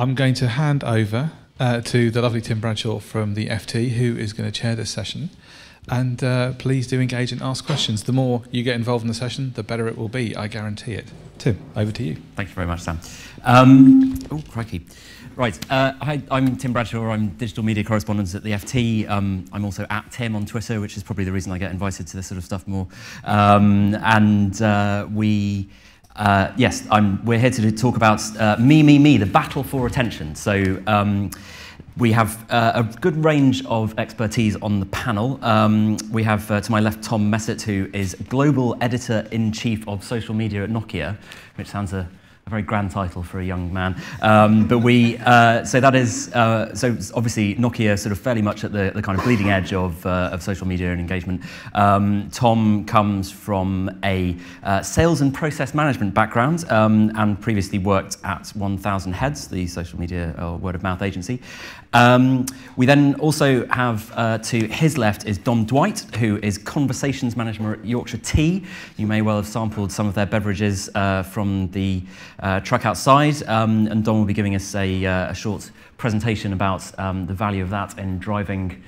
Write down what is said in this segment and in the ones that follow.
I'm going to hand over to the lovely Tim Bradshaw from the FT, who is going to chair this session. And please do engage and ask questions. The more you get involved in the session, the better it will be, I guarantee it. Tim, over to you. Thank you very much, Sam. Oh, crikey. Right, hi, I'm Tim Bradshaw. I'm digital media correspondent at the FT. I'm also at Tim on Twitter, which is probably the reason I get invited to this sort of stuff more. Yes, we're here to talk about me, the battle for attention. So we have a good range of expertise on the panel. We have, to my left, Tom Messett, who is Global Editor-in-Chief of Social Media at Nokia, which sounds a very grand title for a young man. So that is, so obviously Nokia sort of fairly much at the kind of bleeding edge of social media and engagement. Tom comes from a sales and process management background and previously worked at 1000 Heads, the social media word of mouth agency. We then also have to his left is Dwight, who is conversations manager at Yorkshire Tea. You may well have sampled some of their beverages from the truck outside, and Don will be giving us a short presentation about the value of that in driving,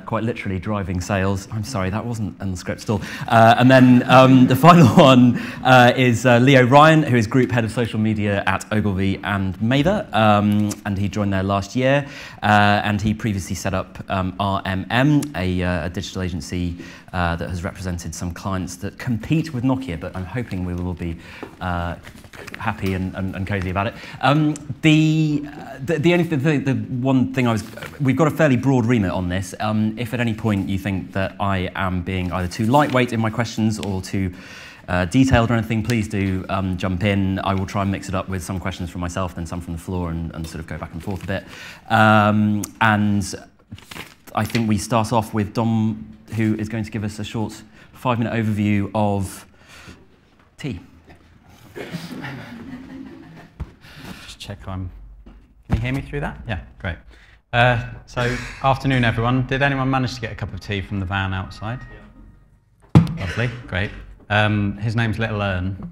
quite literally driving sales. I'm sorry, that wasn't on the script still. And then the final one is Leo Ryan, who is Group Head of Social Media at Ogilvy and Mather, and he joined there last year, and he previously set up RMM, a digital agency that has represented some clients that compete with Nokia, but I'm hoping we will be happy and cozy about it. The one thing we've got a fairly broad remit on this. If at any point you think that I am being either too lightweight in my questions or too detailed or anything, please do jump in. I will try and mix it up with some questions from myself, then some from the floor, and sort of go back and forth a bit. And I think we start off with Dom, who is going to give us a short 5-minute overview of tea. Just check on. Can you hear me through that? Yeah, great. So, afternoon, everyone. Did anyone manage to get a cup of tea from the van outside? Yeah. Lovely, great. His name's Little Ern,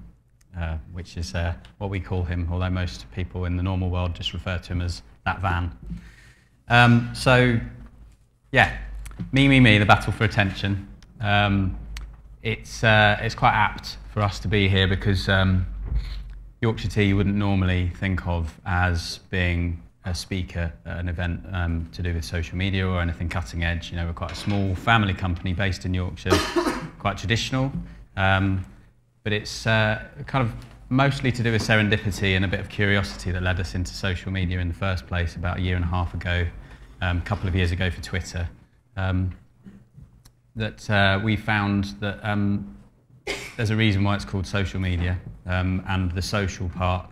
which is what we call him, although most people in the normal world just refer to him as that van. So, yeah, me, the battle for attention. It's quite apt for us to be here because Yorkshire Tea you wouldn't normally think of as being a speaker at an event to do with social media or anything cutting edge. You know, we're quite a small family company based in Yorkshire, quite traditional, but it's kind of mostly to do with serendipity and a bit of curiosity that led us into social media in the first place about a year and a half ago, a couple of years ago for Twitter. That we found that there's a reason why it's called social media, and the social part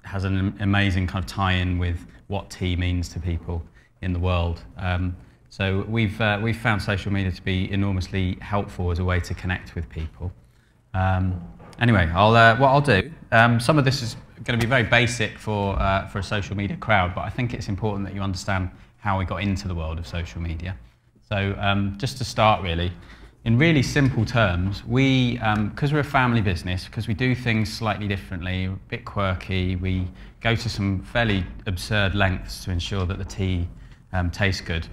has an amazing kind of tie-in with what tea means to people in the world. So we've found social media to be enormously helpful as a way to connect with people. Anyway, what I'll do, some of this is going to be very basic for a social media crowd, but I think it's important that you understand how we got into the world of social media. So just to start really, in really simple terms, we, because we're a family business, because we do things slightly differently, a bit quirky, we go to some fairly absurd lengths to ensure that the tea tastes good.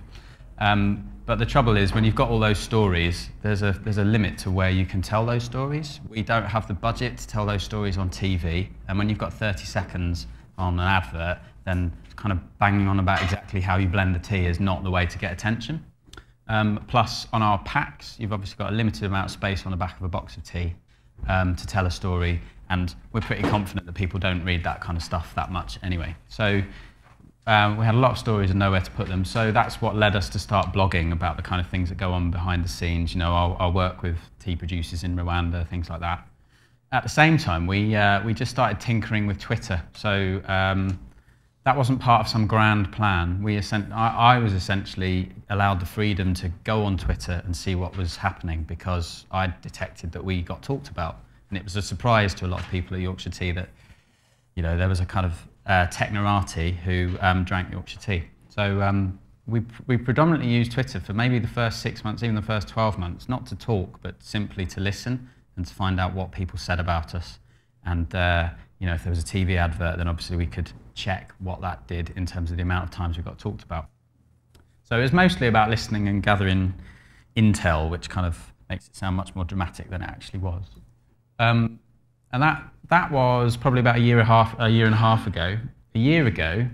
But the trouble is, when you've got all those stories, there's a limit to where you can tell those stories. We don't have the budget to tell those stories on TV, and when you've got 30 seconds on an advert, then kind of banging on about exactly how you blend the tea is not the way to get attention. Plus, on our packs, you've obviously got a limited amount of space on the back of a box of tea to tell a story, and we're pretty confident that people don't read that kind of stuff that much anyway. So we had a lot of stories and nowhere to put them, so that's what led us to start blogging about the kind of things that go on behind the scenes. You know, I'll work with tea producers in Rwanda, things like that. At the same time, we just started tinkering with Twitter. So that wasn't part of some grand plan. I was essentially allowed the freedom to go on Twitter and see what was happening because I detected that we got talked about. And it was a surprise to a lot of people at Yorkshire Tea that, you know, there was a kind of technorati who drank Yorkshire Tea. So we predominantly used Twitter for maybe the first 6 months, even the first 12 months, not to talk, but simply to listen and to find out what people said about us. And you know, if there was a TV advert, then obviously we could check what that did in terms of the amount of times we got talked about. So it was mostly about listening and gathering intel, which kind of makes it sound much more dramatic than it actually was. And that was probably about a year and a half ago. A year ago,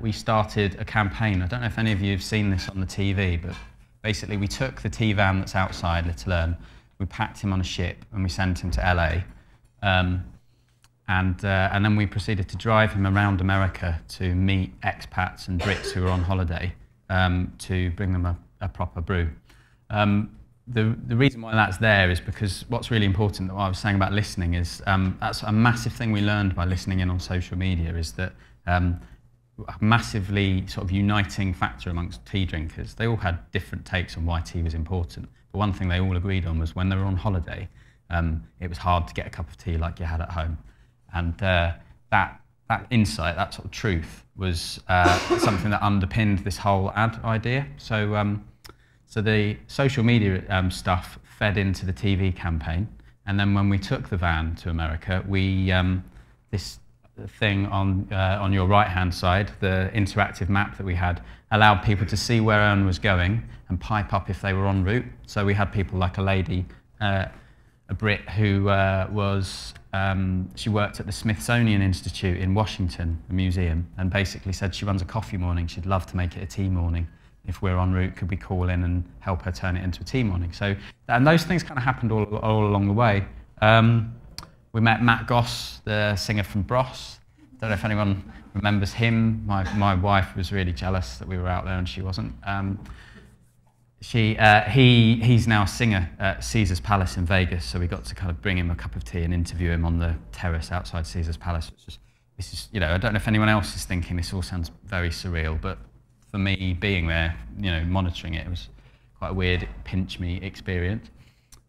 we started a campaign. I don't know if any of you have seen this on the TV, but basically we took the Tea van that's outside Little Ern, we packed him on a ship and we sent him to LA. And then we proceeded to drive him around America to meet expats and Brits who were on holiday to bring them a proper brew. The reason why that's there is because what's really important, what I was saying about listening, is that's a massive thing we learned by listening in on social media, is that a massively sort of uniting factor amongst tea drinkers. They all had different takes on why tea was important, but one thing they all agreed on was when they were on holiday, it was hard to get a cup of tea like you had at home. And that insight, that sort of truth, was something that underpinned this whole ad idea. So the social media stuff fed into the TV campaign, and then when we took the van to America, we this thing on your right-hand side, the interactive map that we had, allowed people to see where Ern was going and pipe up if they were en route. So we had people like a lady, a Brit who she worked at the Smithsonian Institute in Washington, a museum, and basically said she runs a coffee morning. She'd love to make it a tea morning. If we're en route, could we call in and help her turn it into a tea morning? So, and those things kind of happened all along the way. We met Matt Goss, the singer from Bros. Don't know if anyone remembers him. My wife was really jealous that we were out there and she wasn't. He's now a singer at Caesar's Palace in Vegas, so we got to kind of bring him a cup of tea and interview him on the terrace outside Caesar's Palace. This is, you know, I don't know if anyone else is thinking this all sounds very surreal, but for me, being there, you know, monitoring it, it was quite a weird pinch-me experience.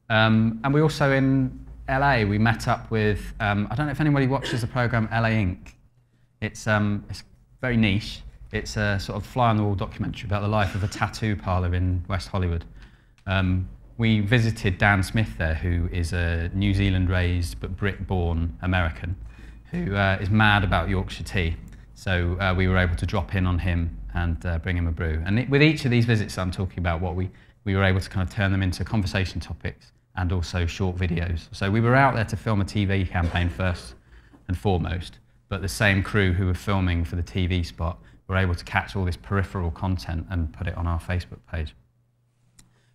And we also, in LA, we met up with, I don't know if anybody watches the program LA Inc. It's very niche. It's a sort of fly-on-the-wall documentary about the life of a tattoo parlour in West Hollywood. We visited Dan Smith there, who is a New Zealand-raised but Brit-born American, who is mad about Yorkshire tea. So we were able to drop in on him and bring him a brew. And with each of these visits I'm talking about, we were able to kind of turn them into conversation topics and also short videos. So we were out there to film a TV campaign first and foremost, but the same crew who were filming for the TV spot were able to catch all this peripheral content and put it on our Facebook page.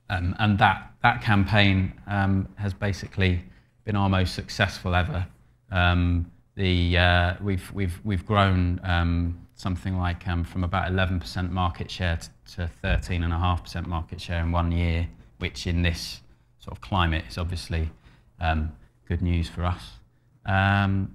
And that campaign has basically been our most successful ever. We've grown something like from about 11% market share to 13.5% market share in 1 year, which in this sort of climate is obviously good news for us. And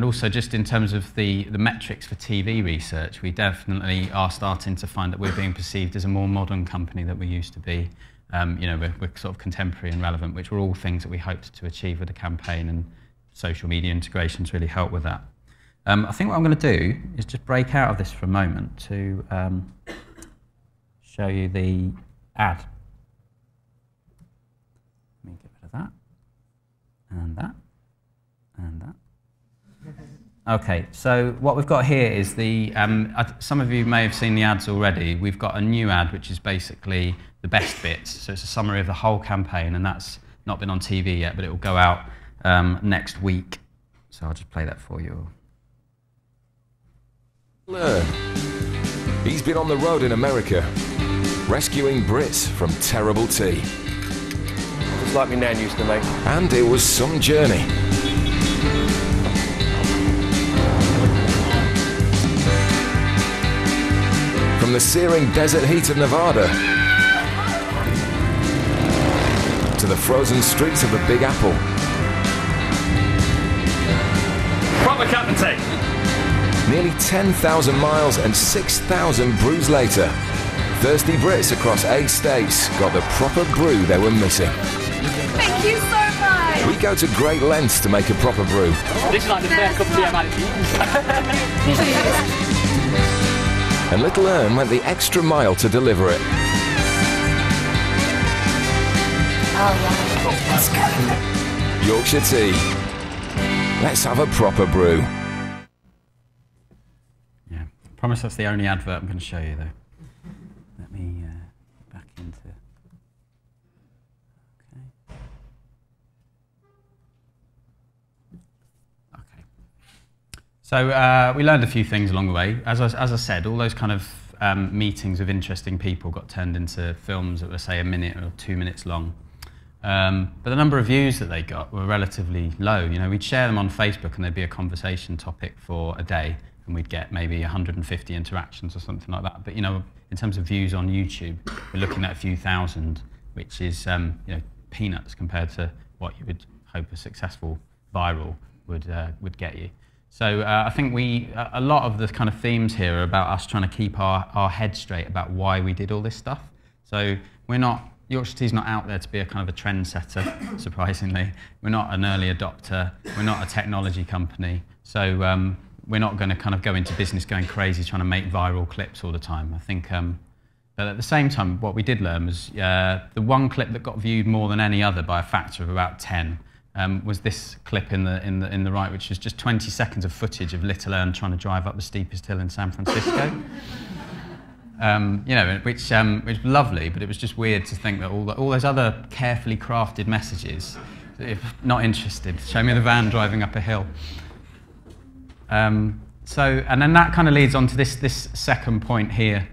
also just in terms of the metrics for TV research, we definitely are starting to find that we're being perceived as a more modern company than we used to be. You know, we're sort of contemporary and relevant, which were all things that we hoped to achieve with the campaign, and social media integrations really help with that. I think what I'm going to do is just break out of this for a moment to show you the ad. Let me get rid of that, and that, and that. Okay, so what we've got here is the, some of you may have seen the ads already. We've got a new ad which is basically the best bits. So it's a summary of the whole campaign, and that's not been on TV yet, but it will go out next week. So I'll just play that for you. Learn. He's been on the road in America, rescuing Brits from terrible tea. Just like my nan used to make. And it was some journey. From the searing desert heat of Nevada to the frozen streets of the Big Apple. Proper cup of tea. Nearly 10,000 miles and 6,000 brews later, thirsty Brits across 8 states got the proper brew they were missing. Thank you so much! We go to great lengths to make a proper brew. This is like the best cup of tea I've had. And Little Ern went the extra mile to deliver it. Oh yeah, let's go. Yorkshire Tea. Let's have a proper brew. promise that's the only advert I'm going to show you, though. Let me back into... Okay. So we learned a few things along the way. As I said, all those kind of meetings with interesting people got turned into films that were, say, 1 minute or 2 minutes long. But the number of views that they got were relatively low. You know, we'd share them on Facebook and there'd be a conversation topic for a day, and we'd get maybe 150 interactions or something like that. But you know, in terms of views on YouTube, we're looking at a few thousand, which is you know, peanuts compared to what you would hope a successful viral would get you. So I think a lot of the kind of themes here are about us trying to keep our head straight about why we did all this stuff. So Yorkshire Tea's not out there to be a kind of a trendsetter, surprisingly. We're not an early adopter. We're not a technology company. So we're not going to kind of go into business going crazy trying to make viral clips all the time. I think, but at the same time, what we did learn was the one clip that got viewed more than any other by a factor of about 10 was this clip in the right, which was just 20 seconds of footage of Little Ern trying to drive up the steepest hill in San Francisco. You know, which was lovely, but it was just weird to think that all those other carefully crafted messages, if not interested, show me the van driving up a hill. And then that kind of leads on to this second point here.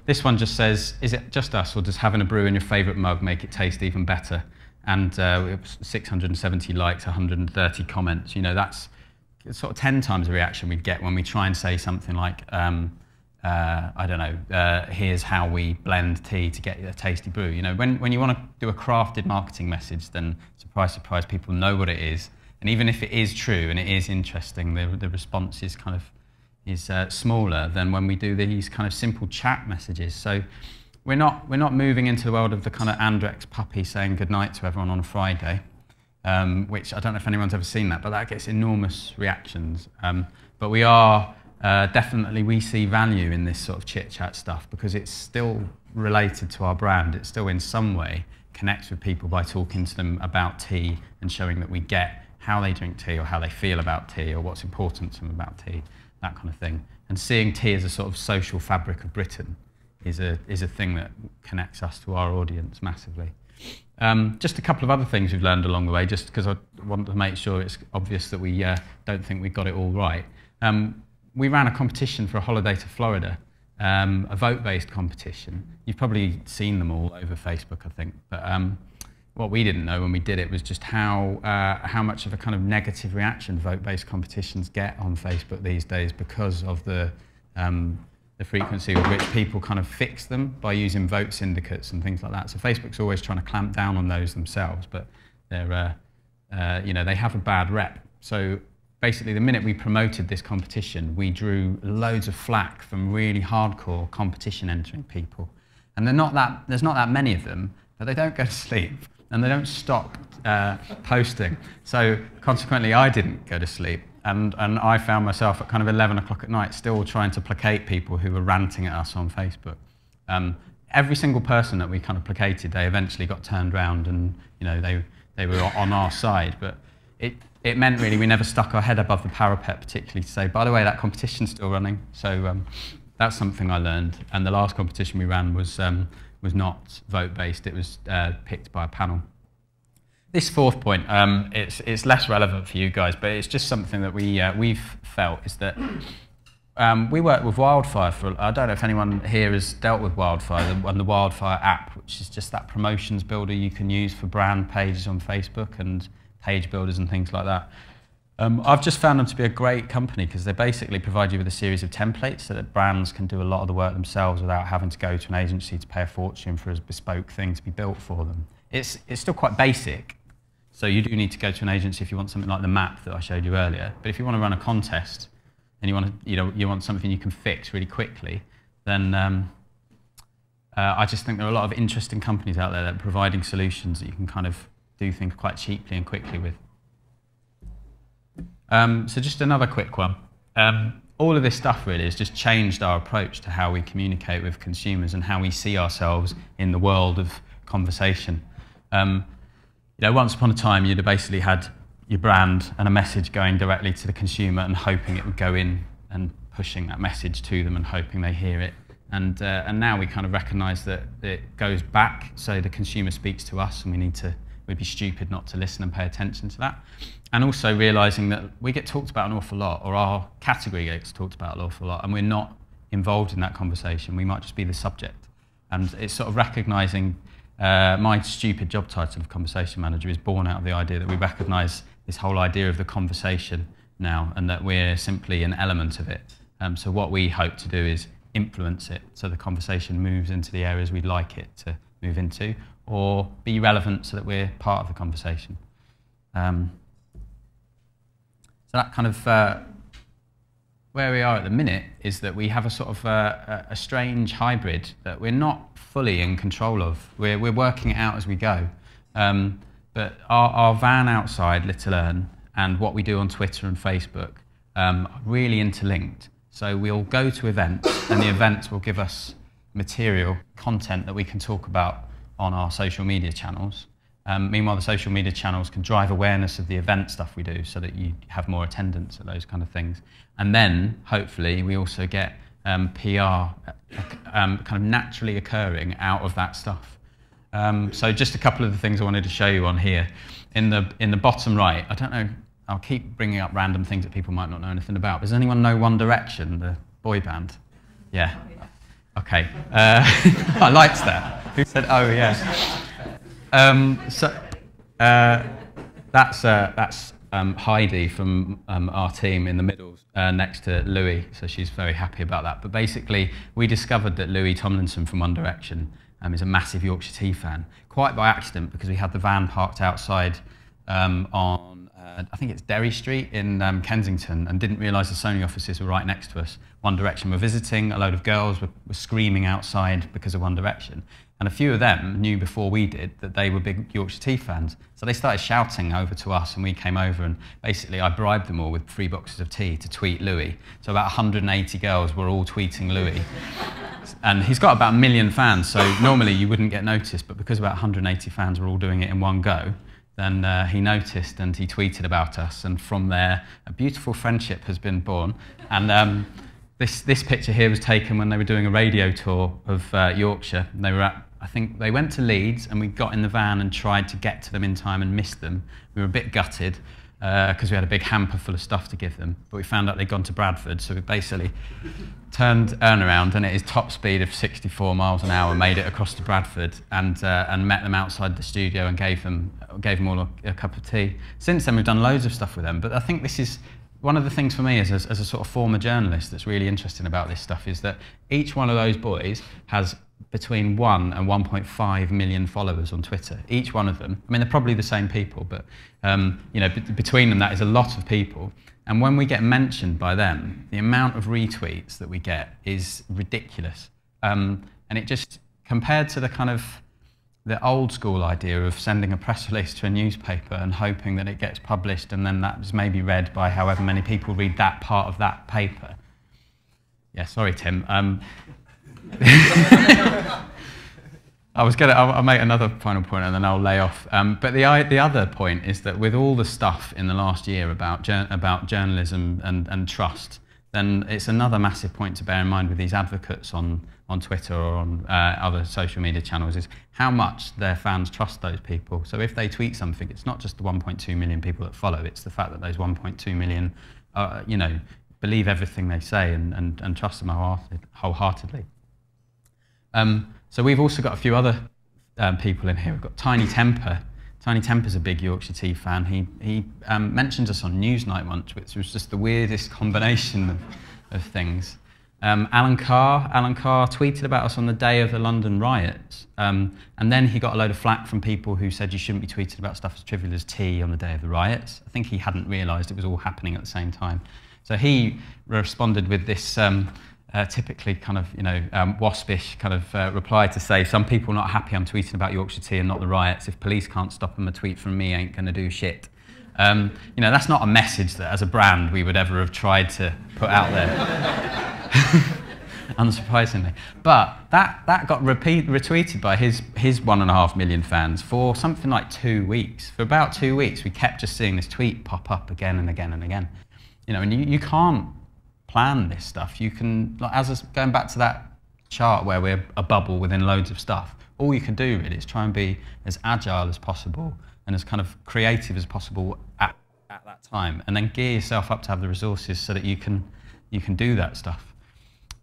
This one just says, is it just us, or does having a brew in your favourite mug make it taste even better? And it was 670 likes, 130 comments. You know, that's sort of 10 times the reaction we'd get when we try and say something like, I don't know, here's how we blend tea to get a tasty brew. You know, when you want to do a crafted marketing message, then surprise, surprise, people know what it is. And even if it is true and it is interesting, the response is kind of smaller than when we do these kind of simple chat messages. So we're not moving into the world of the kind of Andrex puppy saying goodnight to everyone on a Friday, which I don't know if anyone's ever seen that, but that gets enormous reactions. But we are definitely, we see value in this sort of chit-chat stuff because it's still related to our brand. It still in some way connects with people by talking to them about tea and showing that we get how they drink tea or how they feel about tea or what's important to them about tea, that kind of thing. And seeing tea as a sort of social fabric of Britain is a thing that connects us to our audience massively. Just a couple of other things we've learned along the way, just because I want to make sure it's obvious that we don't think we got it all right. We ran a competition for a holiday to Florida, a vote-based competition. You've probably seen them all over Facebook, I think. But what we didn't know when we did it was just how much of a kind of negative reaction vote-based competitions get on Facebook these days because of the frequency with which people kind of fix them by using vote syndicates and things like that. So Facebook's always trying to clamp down on those themselves, but they're, you know, they have a bad rep. So basically, the minute we promoted this competition, we drew loads of flack from really hardcore competition entering people. And there's not that many of them, but they don't go to sleep and they don't stop posting. So consequently, I didn't go to sleep. And I found myself at kind of 11 o'clock at night still trying to placate people who were ranting at us on Facebook. Every single person that we kind of placated, they eventually got turned around and, you know, they were on our side. But it meant really we never stuck our head above the parapet, particularly to say, by the way, that competition's still running. So that's something I learned. And the last competition we ran was not vote-based. It was picked by a panel. This fourth point, it's less relevant for you guys, but it's just something that we've felt is that we work with Wildfire I don't know if anyone here has dealt with Wildfire, the Wildfire app, which is just that promotions builder you can use for brand pages on Facebook and page builders and things like that. I've just found them to be a great company because they basically provide you with a series of templates so that brands can do a lot of the work themselves without having to go to an agency to pay a fortune for a bespoke thing to be built for them. It's still quite basic. So you do need to go to an agency if you want something like the map that I showed you earlier. But if you want to run a contest and you want something you can fix really quickly, then I just think there are a lot of interesting companies out there that are providing solutions that you can kind of do things quite cheaply and quickly with. So just another quick one. All of this stuff really has just changed our approach to how we communicate with consumers and how we see ourselves in the world of conversation. You know, once upon a time, you'd have basically had your brand and a message going directly to the consumer and hoping it would go in and pushing that message to them and hoping they hear it. And now we kind of recognise that it goes back, so the consumer speaks to us, and we'd be stupid not to listen and pay attention to that. And also realising that we get talked about an awful lot, or our category gets talked about an awful lot, and we're not involved in that conversation. We might just be the subject. And it's sort of recognising my stupid job title of conversation manager is born out of the idea that we recognise this whole idea of the conversation now, and that we're simply an element of it. So what we hope to do is influence it, so the conversation moves into the areas we'd like it to move into, or be relevant so that we're part of the conversation. So that kind of where we are at the minute is that we have a sort of a strange hybrid that we're not fully in control of. We're working it out as we go. But our van outside, Little Earn, and what we do on Twitter and Facebook are really interlinked. So we'll go to events, and the events will give us material, content that we can talk about on our social media channels. Meanwhile, the social media channels can drive awareness of the event stuff we do so that you have more attendance at those kind of things. And then, hopefully, we also get PR kind of naturally occurring out of that stuff. So just a couple of the things I wanted to show you on here. In the bottom right, I don't know, I'll keep bringing up random things that people might not know anything about. Does anyone know One Direction, the boy band? Yeah. Okay. I liked that. Who said, oh, yeah. That's Heidi from our team in the middle, next to Louis, so she's very happy about that. But basically, we discovered that Louis Tomlinson from One Direction is a massive Yorkshire Tea fan, quite by accident, because we had the van parked outside on, I think it's Derry Street in Kensington, and didn't realise the Sony offices were right next to us. One Direction were visiting, a load of girls were screaming outside because of One Direction. And a few of them knew before we did that they were big Yorkshire Tea fans. So they started shouting over to us, and we came over, and basically I bribed them all with 3 boxes of tea to tweet Louis. So about 180 girls were all tweeting Louis. And he's got about 1 million fans, so normally you wouldn't get noticed, but because about 180 fans were all doing it in one go, then he noticed and he tweeted about us. And from there, a beautiful friendship has been born. And this picture here was taken when they were doing a radio tour of Yorkshire. And they were at, I think they went to Leeds, and we got in the van and tried to get to them in time and missed them. We were a bit gutted because we had a big hamper full of stuff to give them, but we found out they'd gone to Bradford, so we basically turned Earn around, and at his top speed of 64 miles an hour made it across to Bradford, and met them outside the studio and gave them all a cup of tea. Since then we've done loads of stuff with them, but I think this is one of the things for me as a sort of former journalist that's really interesting about this stuff, is that each one of those boys has between 1 and 1.5 million followers on Twitter. Each one of them. I mean, they're probably the same people, but you know, between them, that is a lot of people. And when we get mentioned by them, the amount of retweets that we get is ridiculous. And it just, compared to the kind of the old school idea of sending a press release to a newspaper and hoping that it gets published, and then that is maybe read by however many people read that part of that paper. Yeah, sorry, Tim. I'll make another final point and then I'll lay off. But the other point is that with all the stuff in the last year about journalism and trust, then it's another massive point to bear in mind with these advocates on Twitter or on other social media channels, is how much their fans trust those people. So if they tweet something, it's not just the 1.2 million people that follow, it's the fact that those 1.2 million, you know, believe everything they say and trust them wholeheartedly. So we've also got a few other people in here. We've got Tiny Temper. Tiny Temper's a big Yorkshire Tea fan. He mentioned us on Newsnight once, which was just the weirdest combination of things. Alan Carr tweeted about us on the day of the London riots, and then he got a load of flack from people who said you shouldn't be tweeting about stuff as trivial as tea on the day of the riots. I think he hadn't realised it was all happening at the same time. So he responded with this typically kind of, you know, waspish kind of reply to say, some people not happy I'm tweeting about Yorkshire Tea and not the riots. If police can't stop them, a tweet from me ain't going to do shit. You know, that's not a message that as a brand we would ever have tried to put out there. Unsurprisingly. But that got retweeted by his 1.5 million fans for something like 2 weeks. For about 2 weeks we kept just seeing this tweet pop up again and again and again. You know, and you can't plan this stuff. You can, like, going back to that chart where we're a bubble within loads of stuff, all you can do really is try and be as agile as possible and as kind of creative as possible at that time, and then gear yourself up to have the resources so that you can do that stuff.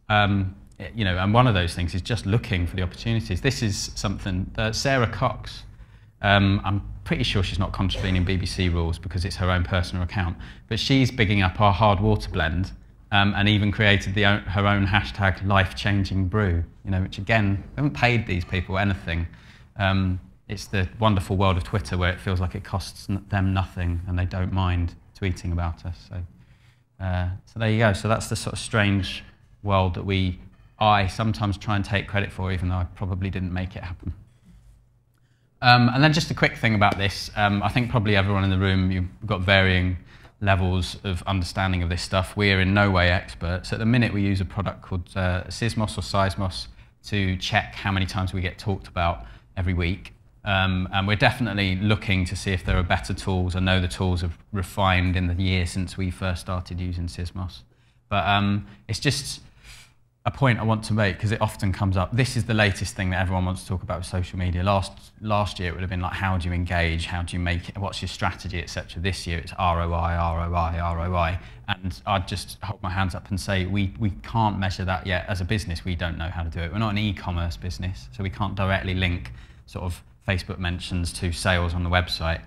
You know, and one of those things is just looking for the opportunities. This is something that Sarah Cox, I'm pretty sure she's not contravening BBC rules because it's her own personal account, but she's bigging up our hard water blend, and even created her own hashtag life-changing brew, you know, which again, we haven't paid these people anything. It's the wonderful world of Twitter where it feels like it costs them nothing and they don't mind tweeting about us. So there you go. So that's the sort of strange world that I sometimes try and take credit for, even though I probably didn't make it happen. And then just a quick thing about this. I think probably everyone in the room, you've got varying levels of understanding of this stuff. We are in no way experts. At the minute, we use a product called Sysmos or Seismos to check how many times we get talked about every week. And we're definitely looking to see if there are better tools. I know the tools have refined in the year since we first started using Sysmos. But it's just a point I want to make because it often comes up. This is the latest thing that everyone wants to talk about with social media. Last year it would have been like, how do you engage? How do you make it? What's your strategy, etc. This year it's ROI, ROI, ROI. And I'd just hold my hands up and say we can't measure that yet. As a business, we don't know how to do it. We're not an e-commerce business, so we can't directly link sort of Facebook mentions to sales on the website.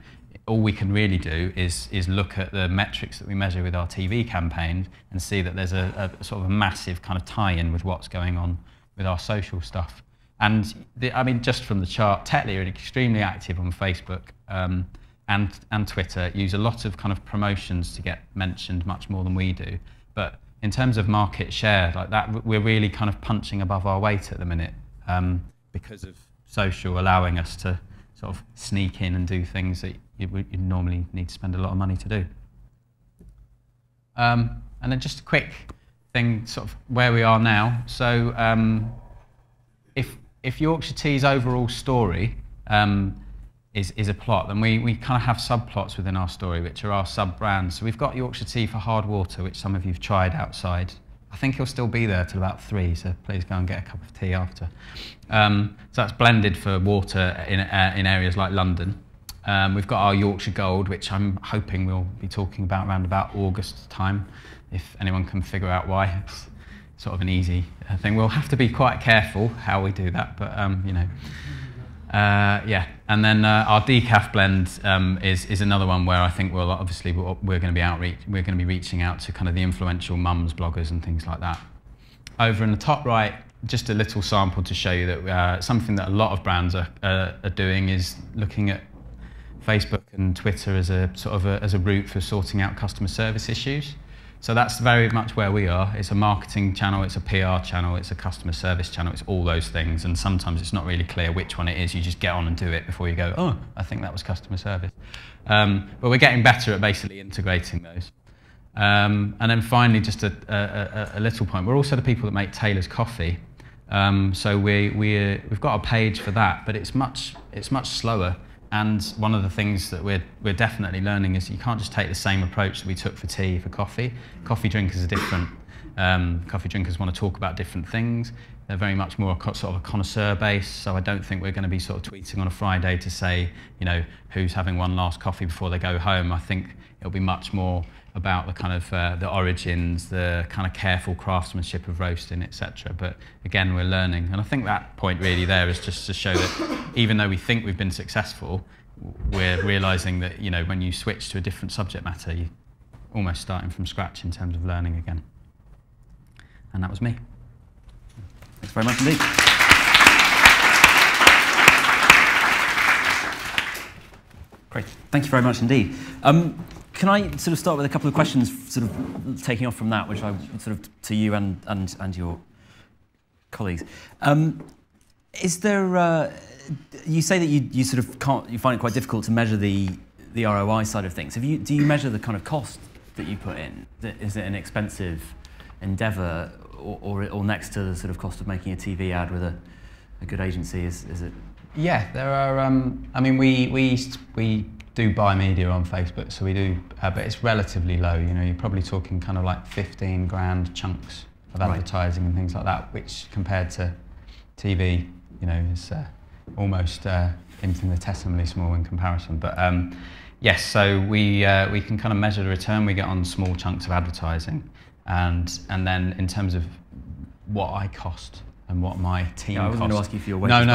All we can really do is look at the metrics that we measure with our TV campaigns and see that there's a sort of a massive kind of tie-in with what's going on with our social stuff. And I mean, just from the chart, Tetley are extremely active on Facebook and Twitter, use a lot of kind of promotions to get mentioned much more than we do. But in terms of market share, like that, we're really kind of punching above our weight at the minute because of social allowing us to sort of sneak in and do things that you normally need to spend a lot of money to do. And then just a quick thing, sort of where we are now. So if Yorkshire Tea's overall story is a plot, then we kind of have subplots within our story, which are our sub-brands. So we've got Yorkshire Tea for hard water, which some of you have tried outside. I think he'll still be there till about 3, so please go and get a cup of tea after. So that's blended for water in areas like London. We've got our Yorkshire Gold, which I'm hoping we'll be talking about around about August time, if anyone can figure out why. It's sort of an easy thing. We'll have to be quite careful how we do that, but you know. Yeah, and then our decaf blend is another one where I think we're going to be reaching out to kind of the influential mums, bloggers, and things like that. Over in the top right, just a little sample to show you that something that a lot of brands are doing is looking at Facebook and Twitter as a sort of as a route for sorting out customer service issues. So that's very much where we are. It's a marketing channel, it's a PR channel, it's a customer service channel, it's all those things. And sometimes it's not really clear which one it is. You just get on and do it before you go, oh, I think that was customer service. But we're getting better at basically integrating those. And then finally, just a little point. We're also the people that make Taylor's coffee. So we've got a page for that, but it's much slower. And one of the things that we're definitely learning is you can't just take the same approach that we took for tea for coffee. Coffee drinkers are different. Coffee drinkers want to talk about different things. They're very much more sort of a connoisseur base, so I don't think we're going to be sort of tweeting on a Friday to say, you know, who's having one last coffee before they go home. I think it'll be much more about the kind of the origins, the kind of careful craftsmanship of roasting, etc. But again, we're learning, and I think that point really there is just to show that even though we think we've been successful, we're realising that, you know, when you switch to a different subject matter, you're almost starting from scratch in terms of learning again. And that was me. Thanks very much indeed. Great. Thank you very much indeed. Can I sort of start with a couple of questions, sort of taking off from that, which I sort of to you and your colleagues. Is there? You say that you sort of can't. You find it quite difficult to measure the ROI side of things. Do you measure the kind of cost that you put in? Is it an expensive endeavour, or next to the sort of cost of making a TV ad with a good agency? Is it? Yeah, there are. I mean, we do buy media on Facebook, so we do, but it's relatively low. You know, you're probably talking kind of like 15 grand chunks of advertising and things like that, which compared to TV, you know, is almost infinitesimally small in comparison. But yes, so we can kind of measure the return we get on small chunks of advertising, and then in terms of what I cost and what my team costs. I was going to ask you for your wages.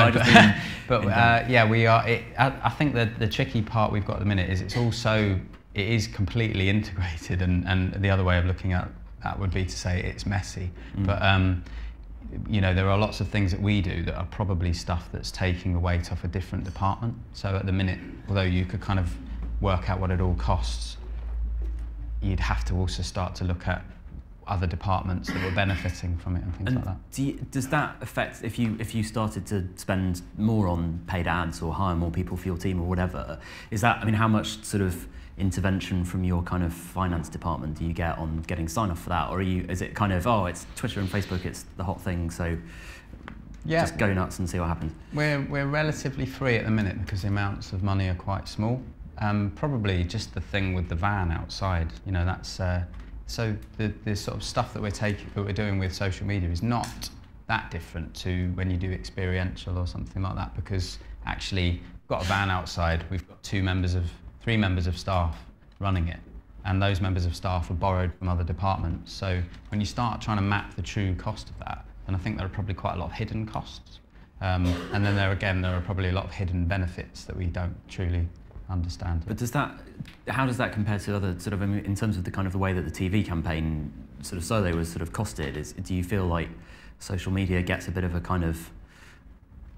But yeah, we are. I think that the tricky part we've got at the minute is it is completely integrated, and the other way of looking at that would be to say it's messy. But you know, there are lots of things that we do that are probably stuff that's taking the weight off a different department. So at the minute, although you could kind of work out what it all costs, you'd have to also start to look at other departments that were benefiting from it and things like that. Does that affect, if you started to spend more on paid ads or hire more people for your team or whatever, is that, I mean, how much sort of intervention from your kind of finance department do you get on getting sign-off for that? Or is it kind of, oh, it's Twitter and Facebook, it's the hot thing, so just go nuts and see what happens? We're relatively free at the minute because the amounts of money are quite small. Probably just the thing with the van outside, you know, that's so the sort of stuff that we're doing with social media is not that different to when you do experiential or something like that, because actually we've got a van outside, we've got 3 members of staff running it, and those members of staff are borrowed from other departments. So when you start trying to map the true cost of that, then I think there are probably quite a lot of hidden costs, and then there are probably a lot of hidden benefits that we don't truly understand. But how does that compare to other sort of, I mean, in terms of the kind of the way that the TV campaign sort of Solo was sort of costed? Do you feel like social media gets a bit of a kind of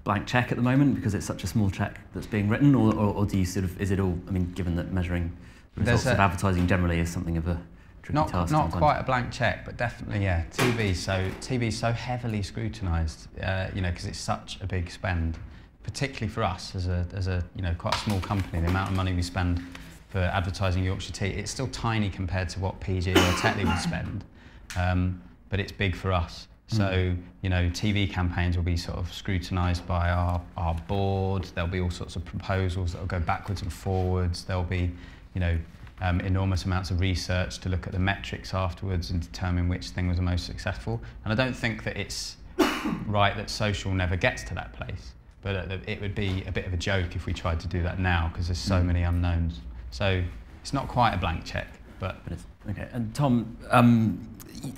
blank check at the moment because it's such a small check that's being written, or do you sort of, is it all, I mean, given that measuring the results of advertising generally is something of a tricky task? Not quite a blank check, but definitely, yeah. TV's so heavily scrutinised, you know, because it's such a big spend, particularly for us as a you know, quite a small company. The amount of money we spend for advertising Yorkshire Tea, it's still tiny compared to what PG or Tetley would spend, but it's big for us. So, you know, TV campaigns will be sort of scrutinised by our board. There'll be all sorts of proposals that will go backwards and forwards. There'll be, you know, enormous amounts of research to look at the metrics afterwards and determine which thing was the most successful. And I don't think that it's right that social never gets to that place, but it would be a bit of a joke if we tried to do that now, because there's so many unknowns. So it's not quite a blank check, but it's okay. And Tom,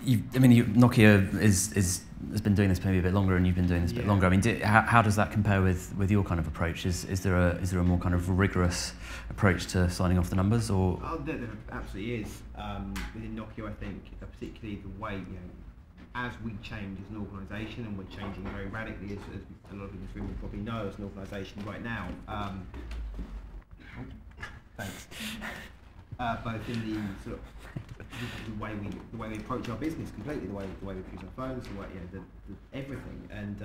Nokia has been doing this maybe a bit longer, and you've been doing this a bit longer. I mean, how does that compare with your kind of approach? Is there a more kind of rigorous approach to signing off the numbers, or? Oh, there absolutely is. Within Nokia, I think, particularly the way, you know, as we change as an organisation, and we're changing very radically, as a lot of in this room will probably know, as an organisation right now. Thanks. Both in the sort of the way we approach our business, completely the way we use our phones, the way, you know, everything, and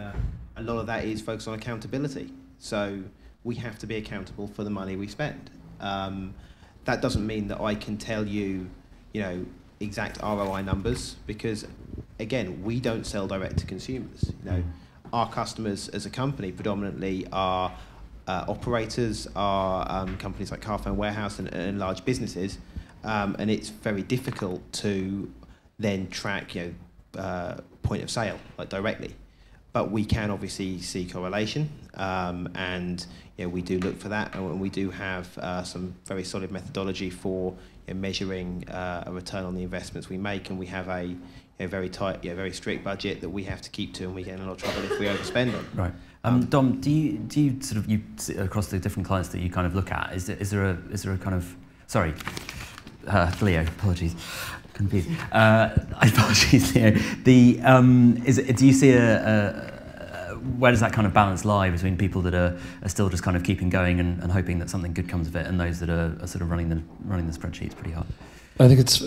a lot of that is focused on accountability. So we have to be accountable for the money we spend. That doesn't mean that I can tell you, you know, exact ROI numbers, because again, we don't sell direct to consumers. You know, our customers as a company predominantly are operators, are companies like Carphone Warehouse and large businesses, and it's very difficult to then track, you know, point of sale like directly. But we can obviously see correlation, and you know, we do look for that, and we do have some very solid methodology for, you know, measuring a return on the investments we make, and we have a very tight, very strict budget that we have to keep to, and we get in a lot of trouble if we overspend on. Right. Dom, do you sort of, you across the different clients that you kind of look at, is there a kind of, sorry, Leo, apologies, confused. Apologies, Leo. Do you see where does that kind of balance lie between people that are still just kind of keeping going and hoping that something good comes of it, and those that are sort of running the spreadsheets pretty hard? I think it's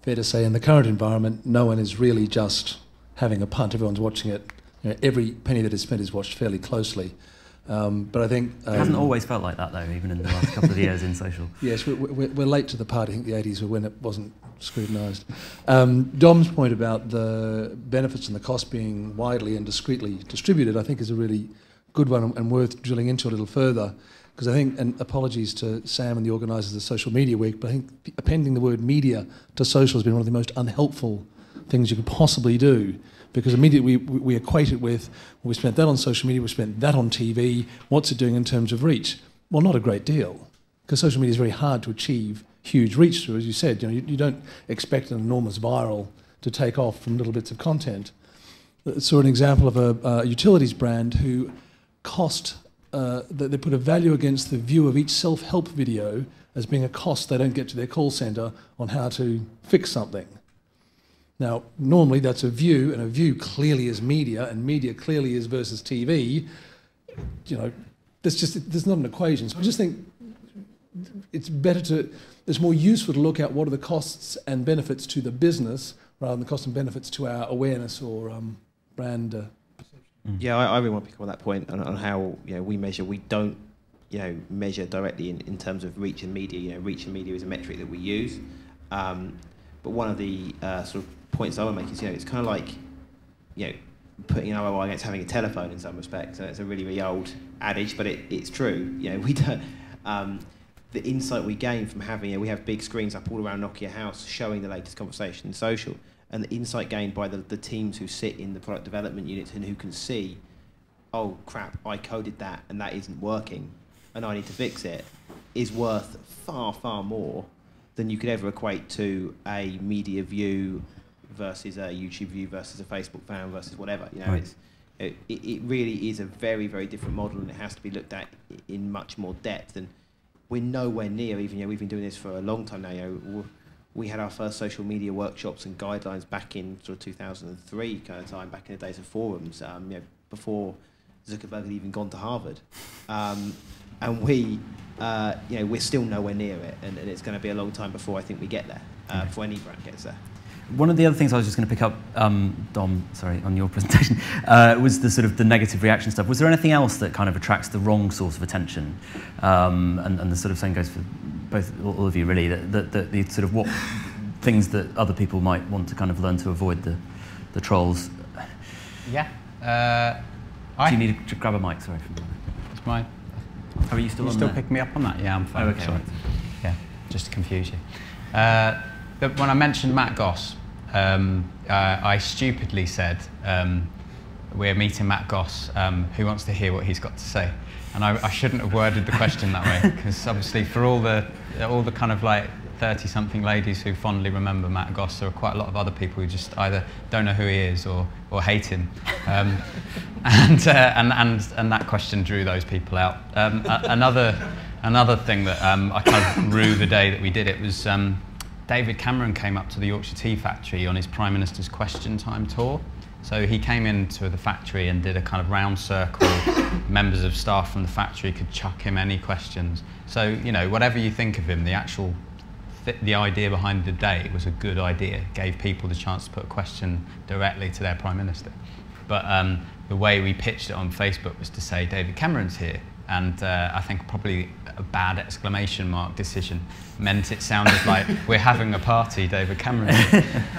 fair to say in the current environment, no one is really just having a punt. Everyone's watching it. You know, every penny that is spent is watched fairly closely. But I think it hasn't always felt like that, though, even in the last couple of years in social. Yes, we're late to the party. I think the 80s were when it wasn't scrutinised. Dom's point about the benefits and the cost being widely and discreetly distributed, I think, is a really good one and worth drilling into a little further. Because I think, and apologies to Sam and the organisers of Social Media Week, but I think appending the word media to social has been one of the most unhelpful things you could possibly do, because immediately we equate it with, well, we spent that on social media, we spent that on TV, what's it doing in terms of reach? Well, not a great deal, because social media is very hard to achieve huge reach through, as you said. You don't expect an enormous viral to take off from little bits of content. I saw an example of a utilities brand who they put a value against the view of each self-help video as being a cost they don't get to their call centre on how to fix something. Now, normally that's a view, and a view clearly is media, and media clearly is versus TV. There's not an equation. So I just think it's more useful to look at what are the costs and benefits to the business rather than the costs and benefits to our awareness or brand perception. Yeah, I really want to pick up on that point on how we measure. We don't measure directly in terms of reach and media. Reach and media is a metric that we use. But one of the sort of points I want to make is it's kind of like putting an ROI against having a telephone in some respects. It's a really, really old adage, but it's true. We don't. The insight we gain from having we have big screens up all around Nokia House showing the latest conversation in social, and the insight gained by the teams who sit in the product development units and who can see, oh crap, I coded that and that isn't working and I need to fix it, is worth far, far more than you could ever equate to a media view versus a YouTube view versus a Facebook fan versus whatever. Right. It really is a very, very different model, and it has to be looked at in much more depth. And we're nowhere near, even we've been doing this for a long time now. We had our first social media workshops and guidelines back in sort of 2003 kind of time, back in the days of forums, before Zuckerberg had even gone to Harvard. And we're still nowhere near it, and it's going to be a long time before I think we get there, before any brand gets there. One of the other things I was just going to pick up, Dom, sorry, on your presentation, was the sort of the negative reaction stuff. Was there anything else that kind of attracts the wrong source of attention? And the sort of same goes for both, all of you really, that the sort of what things that other people might want to kind of learn to avoid the trolls. Yeah. Do you need to grab a mic? Sorry. It's mine. Oh, are you still Are you on still there? picking me up on that? Yeah, I'm fine. Oh, okay. Sorry. Right. Yeah, just to confuse you. But when I mentioned Matt Goss, I stupidly said, we're meeting Matt Goss, who wants to hear what he's got to say? And I shouldn't have worded the question that way, because obviously for all the kind of like 30-something ladies who fondly remember Matt Goss, there are quite a lot of other people who just either don't know who he is or hate him. And that question drew those people out. Another thing that I kind of rue the day that we did it was David Cameron came up to the Yorkshire Tea factory on his Prime Minister's Question Time tour. So he came into the factory and did a kind of round circle. Members of staff from the factory could chuck him any questions. So, whatever you think of him, the idea behind the day was a good idea. Gave people the chance to put a question directly to their Prime Minister. But the way we pitched it on Facebook was to say, David Cameron's here. And I think probably a bad exclamation mark decision meant it sounded like we're having a party, David Cameron.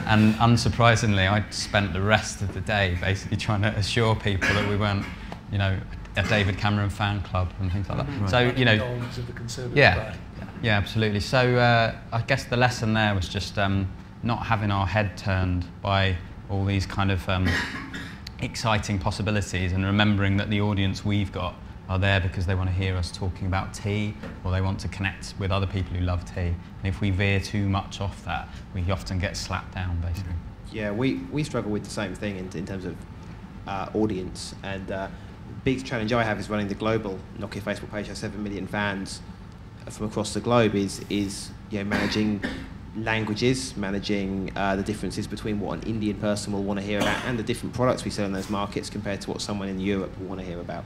And unsurprisingly, I spent the rest of the day basically trying to assure people that we weren't, a David Cameron fan club and things like that. Right. So, yeah, absolutely. So I guess the lesson there was just not having our head turned by all these kind of exciting possibilities, and remembering that the audience we've got are there because they want to hear us talking about tea, or they want to connect with other people who love tea. And if we veer too much off that, we often get slapped down, basically. Yeah, we struggle with the same thing in terms of audience. And the big challenge I have is running the global Nokia Facebook page. Has 7 million fans from across the globe. Is managing languages, managing the differences between what an Indian person will want to hear about and the different products we sell in those markets compared to what someone in Europe will want to hear about.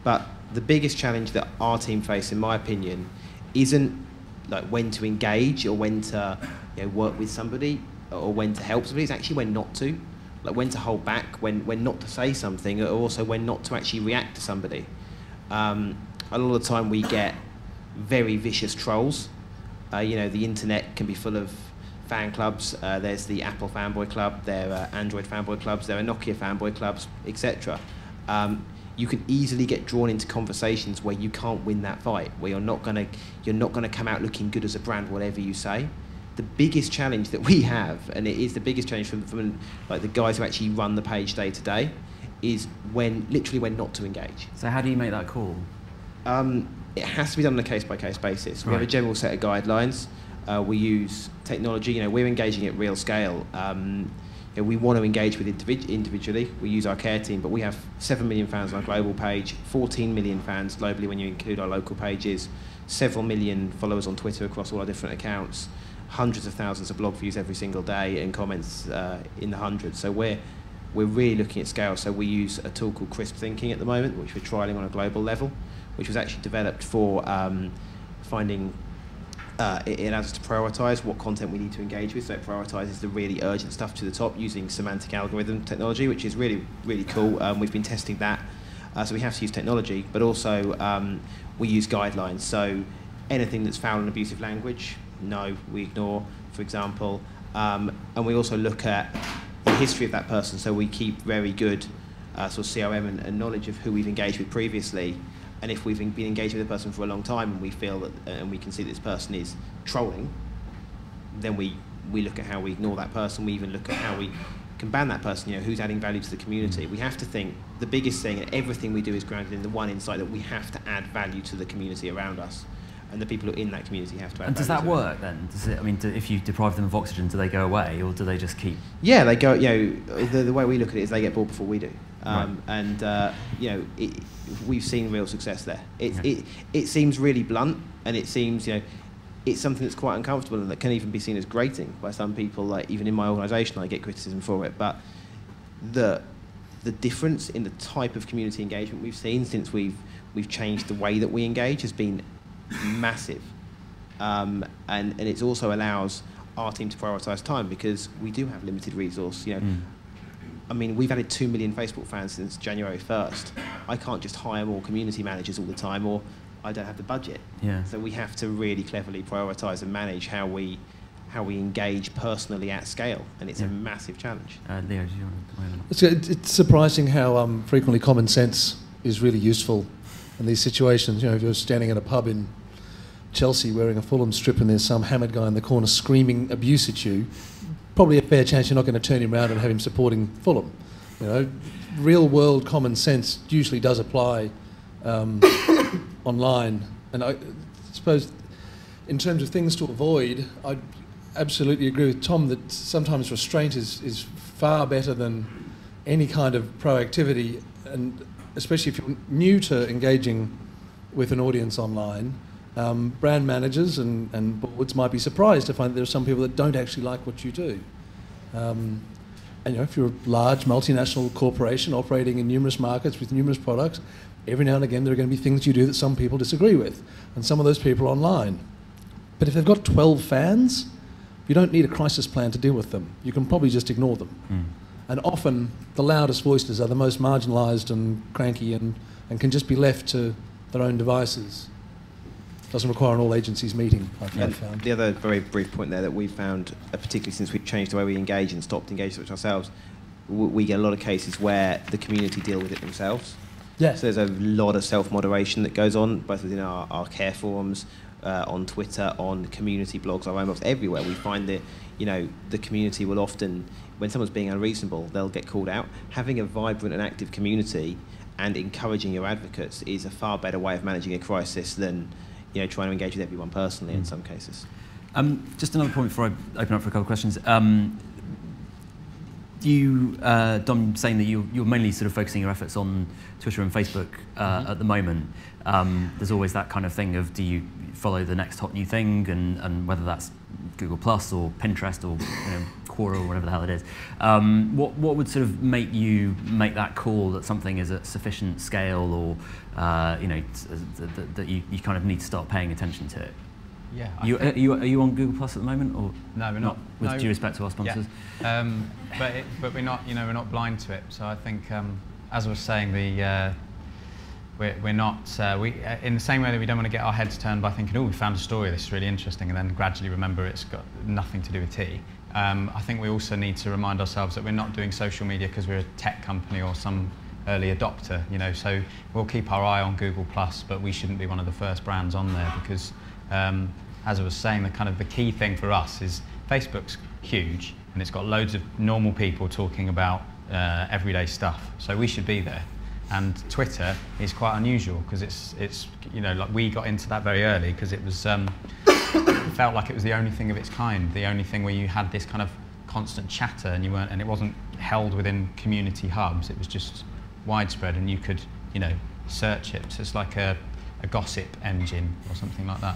But the biggest challenge that our team face, in my opinion, isn't like when to engage or when to work with somebody or when to help somebody. It's actually when not to, like when to hold back, when not to say something, or also when not to actually react to somebody. A lot of the time we get very vicious trolls. The internet can be full of fan clubs. There's the Apple fanboy club, there are Android fanboy clubs, there are Nokia fanboy clubs, etc. you can easily get drawn into conversations where you can't win that fight, where you're not gonna come out looking good as a brand, whatever you say. The biggest challenge that we have, and it is the biggest challenge from like the guys who actually run the page day to day, is literally when not to engage. So how do you make that call? It has to be done on a case-by-case basis. We Right. have a general set of guidelines. We use technology. We're engaging at real scale. We want to engage with individually. We use our care team, but we have 7 million fans on our global page, 14 million fans globally when you include our local pages, several million followers on Twitter across all our different accounts, hundreds of thousands of blog views every single day, and comments in the hundreds. So we're really looking at scale. So we use a tool called Crisp Thinking at the moment, which we're trialling on a global level, which was actually developed for finding. It allows us to prioritise what content we need to engage with, so it prioritises the really urgent stuff to the top using semantic algorithm technology, which is really, really cool. We've been testing that, so we have to use technology, but also we use guidelines. So anything that's foul and abusive language, no, we ignore, for example. And we also look at the history of that person, so we keep very good sort of CRM and knowledge of who we've engaged with previously. And if we've been engaged with a person for a long time and we feel that, and we can see that this person is trolling, then we look at how we ignore that person. We even look at how we can ban that person, who's adding value to the community. We have to think, the biggest thing, and everything we do is grounded in the one insight that we have to add value to the community around us. And the people who are in that community have to add value. And does that to work then? Does it, I mean, if you deprive them of oxygen, do they go away, or do they just keep? Yeah, they go. The way we look at it is they get bored before we do, Right. and we've seen real success there. It seems really blunt, and it seems it's something that's quite uncomfortable and that can even be seen as grating by some people. Like even in my organisation, I get criticism for it. But the difference in the type of community engagement we've seen since we've changed the way that we engage has been massive, and it also allows our team to prioritise time because we do have limited resource. I mean, we've added 2 million Facebook fans since January 1st. I can't just hire more community managers all the time, or I don't have the budget. Yeah. So we have to really cleverly prioritise and manage how we engage personally at scale, and it's a massive challenge. Leo, do you want to comment on that? It's surprising how frequently common sense is really useful in these situations. If you're standing at a pub in Chelsea wearing a Fulham strip and there's some hammered guy in the corner screaming abuse at you, probably a fair chance you're not going to turn him around and have him supporting Fulham. Real world common sense usually does apply online. And I suppose in terms of things to avoid, I absolutely agree with Tom that sometimes restraint is far better than any kind of proactivity, and especially if you're new to engaging with an audience online. Brand managers and boards might be surprised to find that there are some people that don't actually like what you do. And if you're a large multinational corporation operating in numerous markets with numerous products, every now and again there are going to be things you do that some people disagree with, and some of those people are online. But if they've got 12 fans, you don't need a crisis plan to deal with them. You can probably just ignore them. And often the loudest voices are the most marginalised and cranky and can just be left to their own devices. Doesn't require an all agencies meeting, I've found. The other very brief point there that we've found, particularly since we've changed the way we engage and stopped engaging with ourselves, we get a lot of cases where the community deal with it themselves. Yes. So there's a lot of self-moderation that goes on, both within our care forums, on Twitter, on community blogs, our own blogs, everywhere. We find that, the community will often, when someone's being unreasonable, they'll get called out. Having a vibrant and active community and encouraging your advocates is a far better way of managing a crisis than trying to engage with everyone personally in some cases. Just another point before I open up for a couple of questions. Dom, saying that you're mainly sort of focusing your efforts on Twitter and Facebook at the moment. There's always that kind of thing of, do you follow the next hot new thing, and whether that's Google Plus or Pinterest or Quora or whatever the hell it is. What would sort of make you make that call that something is at sufficient scale, or that you kind of need to start paying attention to it? Yeah. Are you on Google Plus at the moment, or no, we're not. With due respect to our sponsors. Yeah. But we're not. We're not blind to it. So I think, as I was saying, we're not. In the same way that we don't want to get our heads turned by thinking, oh, we found a story, this is really interesting, and then gradually remember it's got nothing to do with tea. I think we also need to remind ourselves that we're not doing social media because we're a tech company or some early adopter, you know, so we'll keep our eye on Google+, but we shouldn't be one of the first brands on there because, as I was saying, the key thing for us is Facebook's huge and it's got loads of normal people talking about everyday stuff, so we should be there. And Twitter is quite unusual because it's you know, like we got into that very early because it was it felt like it was the only thing of its kind, the only thing where you had this kind of constant chatter and it wasn't held within community hubs, it was just widespread and you could, you know, search it. So it's like a gossip engine or something like that.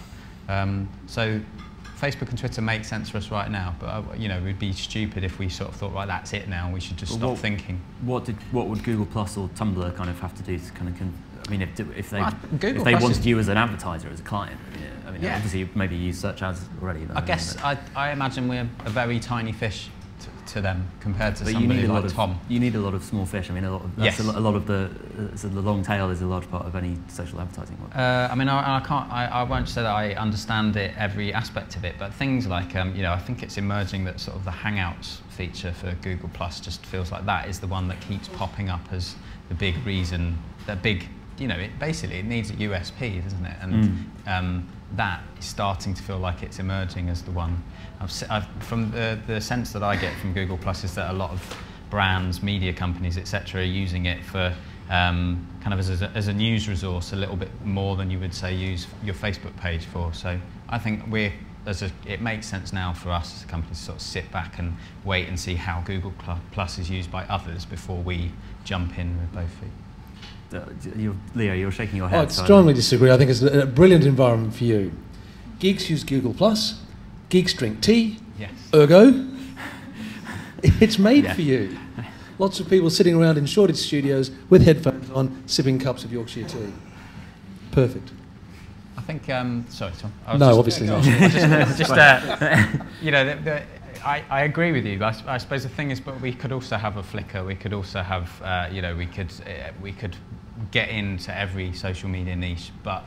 So Facebook and Twitter make sense for us right now, but you know, we'd be stupid if we sort of thought, right, that's it now, we should just stop thinking. What would Google Plus or Tumblr kind of have to do to kind of, I mean, if they wanted you as an advertiser, as a client, I mean, obviously maybe you use search ads already. Though, I guess I imagine we're a very tiny fish to them compared to but somebody like Tom. You need a lot of small fish. I mean, a lot of the long tail is a large part of any social advertising work. I mean, I won't say that I understand every aspect of it, but things like, you know, I think it's emerging that sort of the Hangouts feature for Google Plus just feels like that is the one that keeps popping up as the big reason, the big, you know, it needs a USP, doesn't it? And that is starting to feel like it's emerging as the one. From the sense that I get from Google Plus is that a lot of brands, media companies, etc., are using it for kind of as a news resource a little bit more than you would say use your Facebook page for. So I think it makes sense now for us as a company to sort of sit back and wait and see how Google Plus is used by others before we jump in with both feet. Leo, you're shaking your head. I strongly disagree. I think it's a brilliant environment for you. Geeks use Google+, geeks drink tea, yes. Ergo, it's made for you. Lots of people sitting around in Shoreditch studios with headphones on, sipping cups of Yorkshire tea. Perfect. I think, sorry Tom. No, obviously not. You know, I agree with you. I suppose the thing is, but we could also have a Flickr. We could also have, you know, we could get into every social media niche. But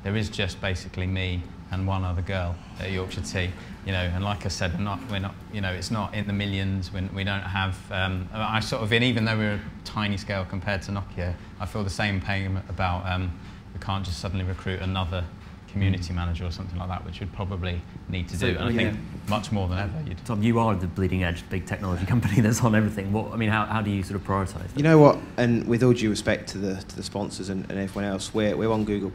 there is just basically me and one other girl at Yorkshire Tea. You know, and like I said, we're not. You know, it's not in the millions. We don't have. I sort of, even though we're a tiny scale compared to Nokia, I feel the same pain about. We can't just suddenly recruit another community manager or something like that, which we'd probably need to do. And I think much more than ever. Tom, you are the bleeding edge big technology company that's on everything. What, I mean, how do you sort of prioritise that? You know what? And with all due respect to the sponsors and everyone else, we're on Google+,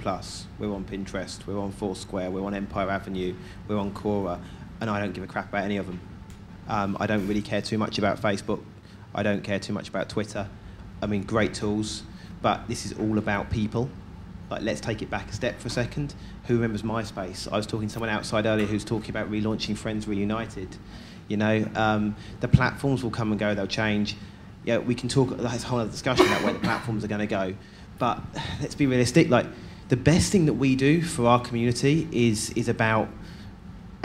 we're on Pinterest, we're on Foursquare, we're on Empire Avenue, we're on Quora, and I don't give a crap about any of them. I don't really care too much about Facebook. I don't care too much about Twitter. I mean, great tools, but this is all about people. Like, let's take it back a step for a second. Who remembers MySpace? I was talking to someone outside earlier who's talking about relaunching Friends Reunited. You know, the platforms will come and go, they'll change. Yeah, we can talk, there's a whole other discussion about where the platforms are going to go. But let's be realistic, like, the best thing that we do for our community is about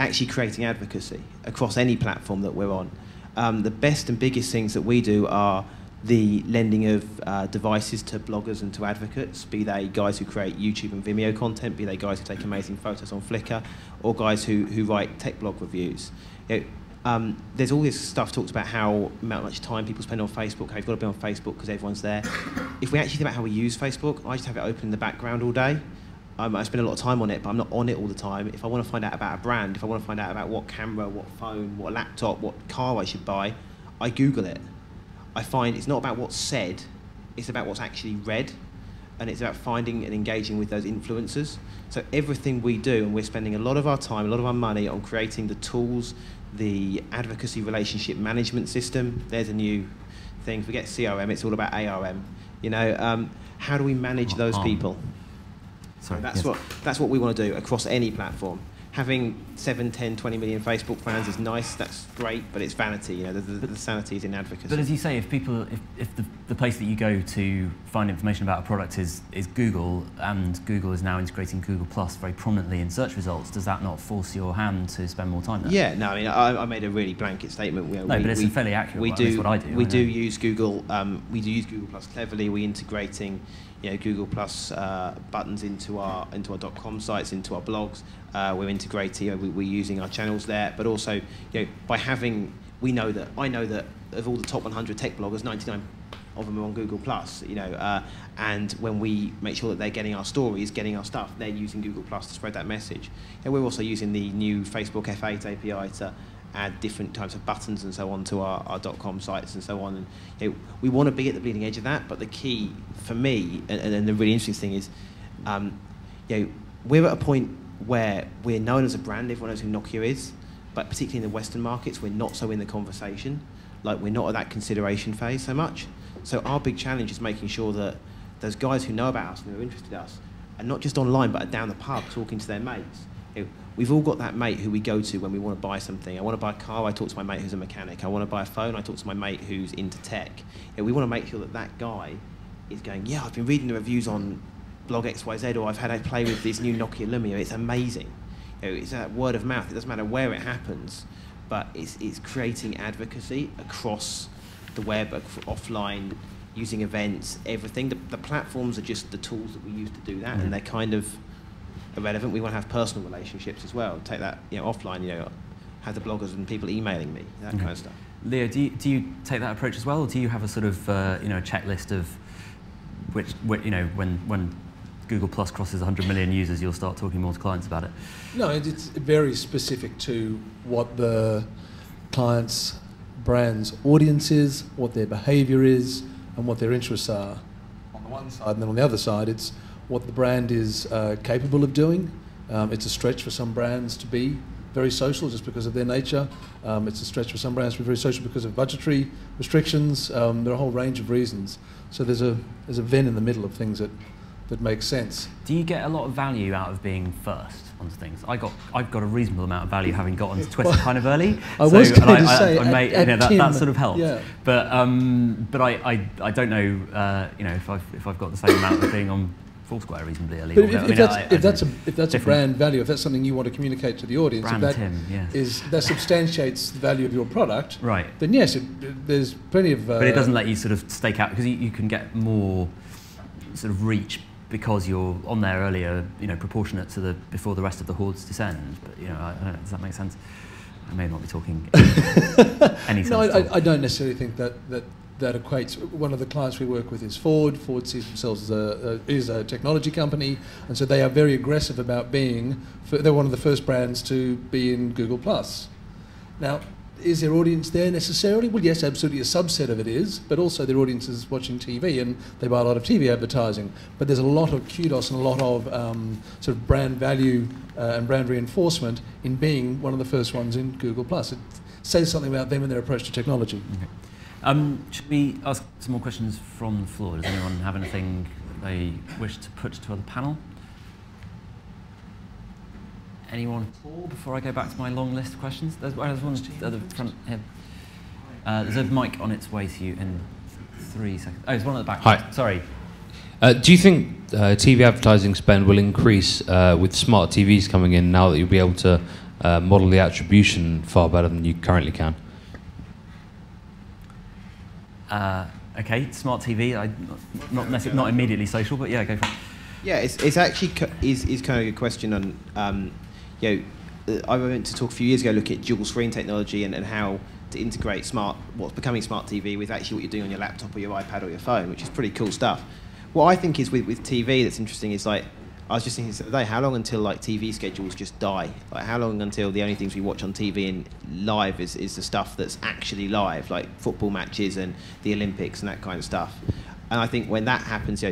actually creating advocacy across any platform that we're on. The best and biggest things that we do are the lending of devices to bloggers and to advocates, be they guys who create YouTube and Vimeo content, be they guys who take amazing photos on Flickr, or guys who write tech blog reviews. You know, there's all this stuff talks about how much time people spend on Facebook, how you've got to be on Facebook because everyone's there. If we actually think about how we use Facebook, I just have it open in the background all day. I spend a lot of time on it, but I'm not on it all the time. If I want to find out about a brand, if I want to find out about what camera, what phone, what laptop, what car I should buy, I Google it. I find it's not about what's said, it's about what's actually read, and it's about finding and engaging with those influencers. So everything we do, and we're spending a lot of our time, a lot of our money on creating the tools, the advocacy relationship management system. There's a new thing, forget CRM, it's all about ARM. You know, how do we manage those people? Sorry, that's what we want to do across any platform. Having 7, 10, 20 million Facebook fans is nice, that's great, but it's vanity, you know, the sanity is in advocacy. But as you say, if the place that you go to find information about a product is Google, and Google is now integrating Google Plus very prominently in search results, does that not force your hand to spend more time there? Yeah, no, I mean, I made a really blanket statement. No, but it's fairly accurate. That's what I do. We do use Google. We do use Google Plus cleverly. We're integrating, you know, Google Plus buttons into our .com sites, into our blogs. We're integrating. You know, we're using our channels there, but also, you know, by having I know that of all the top 100 tech bloggers, 99 of them are on Google Plus, and when we make sure that they're getting our stories, getting our stuff, they're using Google Plus to spread that message. And we're also using the new Facebook F8 API to add different types of buttons and so on to our .com sites and so on. And we want to be at the bleeding edge of that, but the key for me, and the really interesting thing is, we're at a point where we're known as a brand, everyone knows who Nokia is, but particularly in the Western markets, we're not so in the conversation. Like, we're not at that consideration phase so much. So our big challenge is making sure that those guys who know about us and who are interested in us are not just online, but are down the pub talking to their mates. We've all got that mate who we go to when we want to buy something. I want to buy a car, I talk to my mate who's a mechanic. I want to buy a phone, I talk to my mate who's into tech. We want to make sure that that guy is going, yeah, I've been reading the reviews on blog XYZ, or I've had a play with this new Nokia Lumia, it's amazing. It's that word of mouth, it doesn't matter where it happens, but it's creating advocacy across the web, offline, using events, everything. The platforms are just the tools that we use to do that, and they're kind of irrelevant. We want to have personal relationships as well. Take that, offline, have the bloggers and people emailing me, that kind of stuff. Leo, do you take that approach as well, or do you have a sort of a checklist of which when Google Plus crosses 100 million users, you'll start talking more to clients about it? No, it's very specific to what the client's brand's audience is, what their behaviour is, and what their interests are on the one side, and then on the other side, it's what the brand is capable of doing. It's a stretch for some brands to be very social just because of their nature. It's a stretch for some brands to be very social because of budgetary restrictions. There are a whole range of reasons. So there's a Venn in the middle of things that makes sense. Do you get a lot of value out of being first onto things? I've got a reasonable amount of value having got onto Twitter kind of early. I was going to say, that sort of helps. Yeah. But I don't know, if I've got the same amount of being on Foursquare reasonably early. But if that's a brand value, if that's something you want to communicate to the audience, that substantiates the value of your product, right? Then yes, there's plenty of. But it doesn't let you sort of stake out, because you can get more sort of reach because you're on there earlier, proportionate to before the rest of the hordes descend. But I don't know, does that make sense? I may not be talking any sense. No, I don't necessarily think that equates. One of the clients we work with is Ford. Ford sees themselves as a technology company, and so they are very aggressive about they're one of the first brands to be in Google Plus. Now, is their audience there necessarily? Well, yes, absolutely, a subset of it is, but also their audience is watching TV, and they buy a lot of TV advertising. But there's a lot of kudos and a lot of sort of brand value and brand reinforcement in being one of the first ones in Google Plus. It says something about them and their approach to technology. Okay. Should we ask some more questions from the floor? Does anyone have anything they wish to put to the panel? Anyone before I go back to my long list of questions? There's one at the front here. There's a mic on its way to you in 3 seconds. Oh, there's one at the back. Hi. Sorry. Do you think TV advertising spend will increase with smart TVs coming in now that you'll be able to model the attribution far better than you currently can? Okay, smart TV. Not immediately social, but yeah, go for it. Yeah, it's actually is kind of a question on I went to talk a few years ago, look at dual screen technology and how to integrate what's becoming smart TV with actually what you're doing on your laptop or your iPad or your phone, which is pretty cool stuff. What I think is with TV that's interesting is I was just thinking the other day, how long until TV schedules just die? How long until the only things we watch on TV and live is the stuff that's actually live, like football matches and the Olympics and that kind of stuff? And I think when that happens,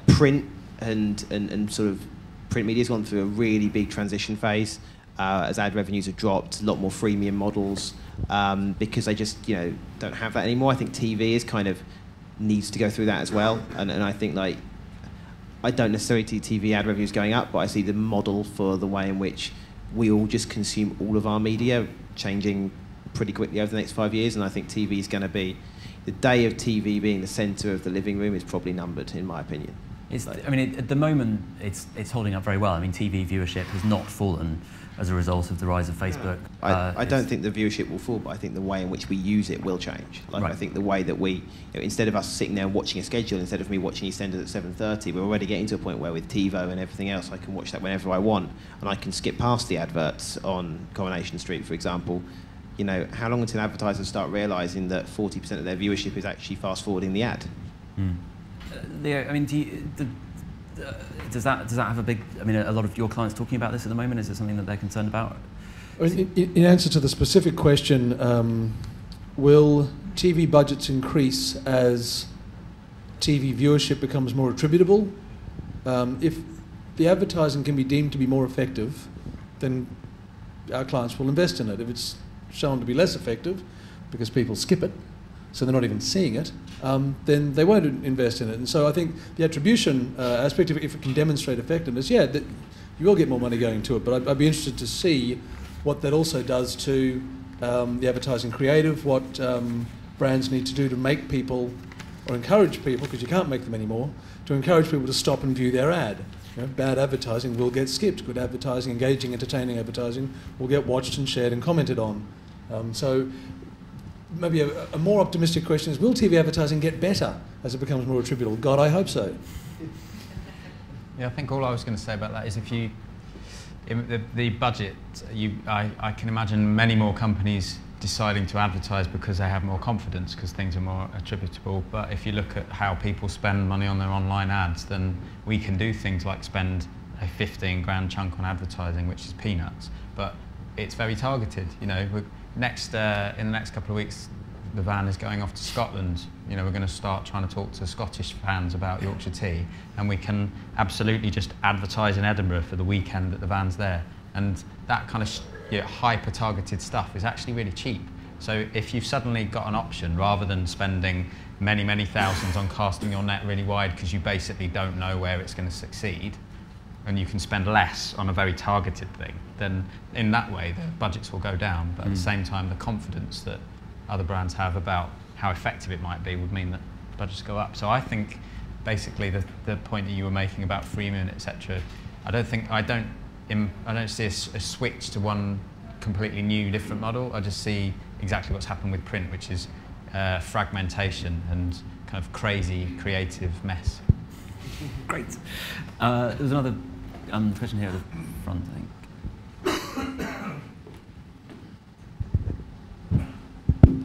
print and sort of print media's gone through a really big transition phase as ad revenues have dropped, a lot more freemium models because they just don't have that anymore. I think TV is kind of needs to go through that as well, and I think I don't necessarily see TV ad revenues going up, but I see the model for the way in which we all just consume all of our media changing pretty quickly over the next 5 years, and I think TV is going to be the day of TV being the centre of the living room is probably numbered, in my opinion. At the moment, it's holding up very well. TV viewership has not fallen as a result of the rise of Facebook. I don't think the viewership will fall, but I think the way in which we use it will change. Right. I think the way that we, instead of us sitting there and watching a schedule, instead of me watching EastEnders at 7:30, we're already getting to a point where with TiVo and everything else, I can watch that whenever I want, and I can skip past the adverts on Coronation Street, for example, You know, how long until advertisers start realising that 40% of their viewership is actually fast-forwarding the ad? Leo, I mean, does that have a big? I mean, a lot of your clients talking about this at the moment. Is it something that they're concerned about? In answer to the specific question, will TV budgets increase as TV viewership becomes more attributable? If the advertising can be deemed to be more effective, then our clients will invest in it. If it's shown to be less effective because people skip it, so they're not even seeing it, then they won't invest in it. And so I think the attribution aspect of it, if it can demonstrate effectiveness, yeah, you will get more money going to it. But I'd be interested to see what that also does to the advertising creative, what brands need to do to make people, or encourage people, because you can't make them anymore, to encourage people to stop and view their ad. You know, bad advertising will get skipped. Good advertising, engaging, entertaining advertising will get watched and shared and commented on. So maybe a more optimistic question is, will TV advertising get better as it becomes more attributable? God, I hope so. Yeah, I think all I was going to say about that is if you, the budget, I can imagine many more companies deciding to advertise because they have more confidence, because things are more attributable. But if you look at how people spend money on their online ads, then we can do things like spend a 15 grand chunk on advertising, which is peanuts, but it's very targeted. You know, in the next couple of weeks, the van is going off to Scotland. You know, we're going to start trying to talk to Scottish fans about Yorkshire Tea, and we can absolutely just advertise in Edinburgh for the weekend that the van's there. And that kind of hyper-targeted stuff is actually really cheap. So if you've suddenly got an option, rather than spending many, many thousands on casting your net really wide because you basically don't know where it's going to succeed, and you can spend less on a very targeted thing, then in that way the budgets will go down. But at the same time, the confidence that other brands have about how effective it might be would mean that budgets go up. So I think basically the point that you were making about freemium, etc., I don't see a switch to one completely new, different model. I just see exactly what's happened with print, which is fragmentation and kind of crazy creative mess. Great. There was another question here at the front, I think.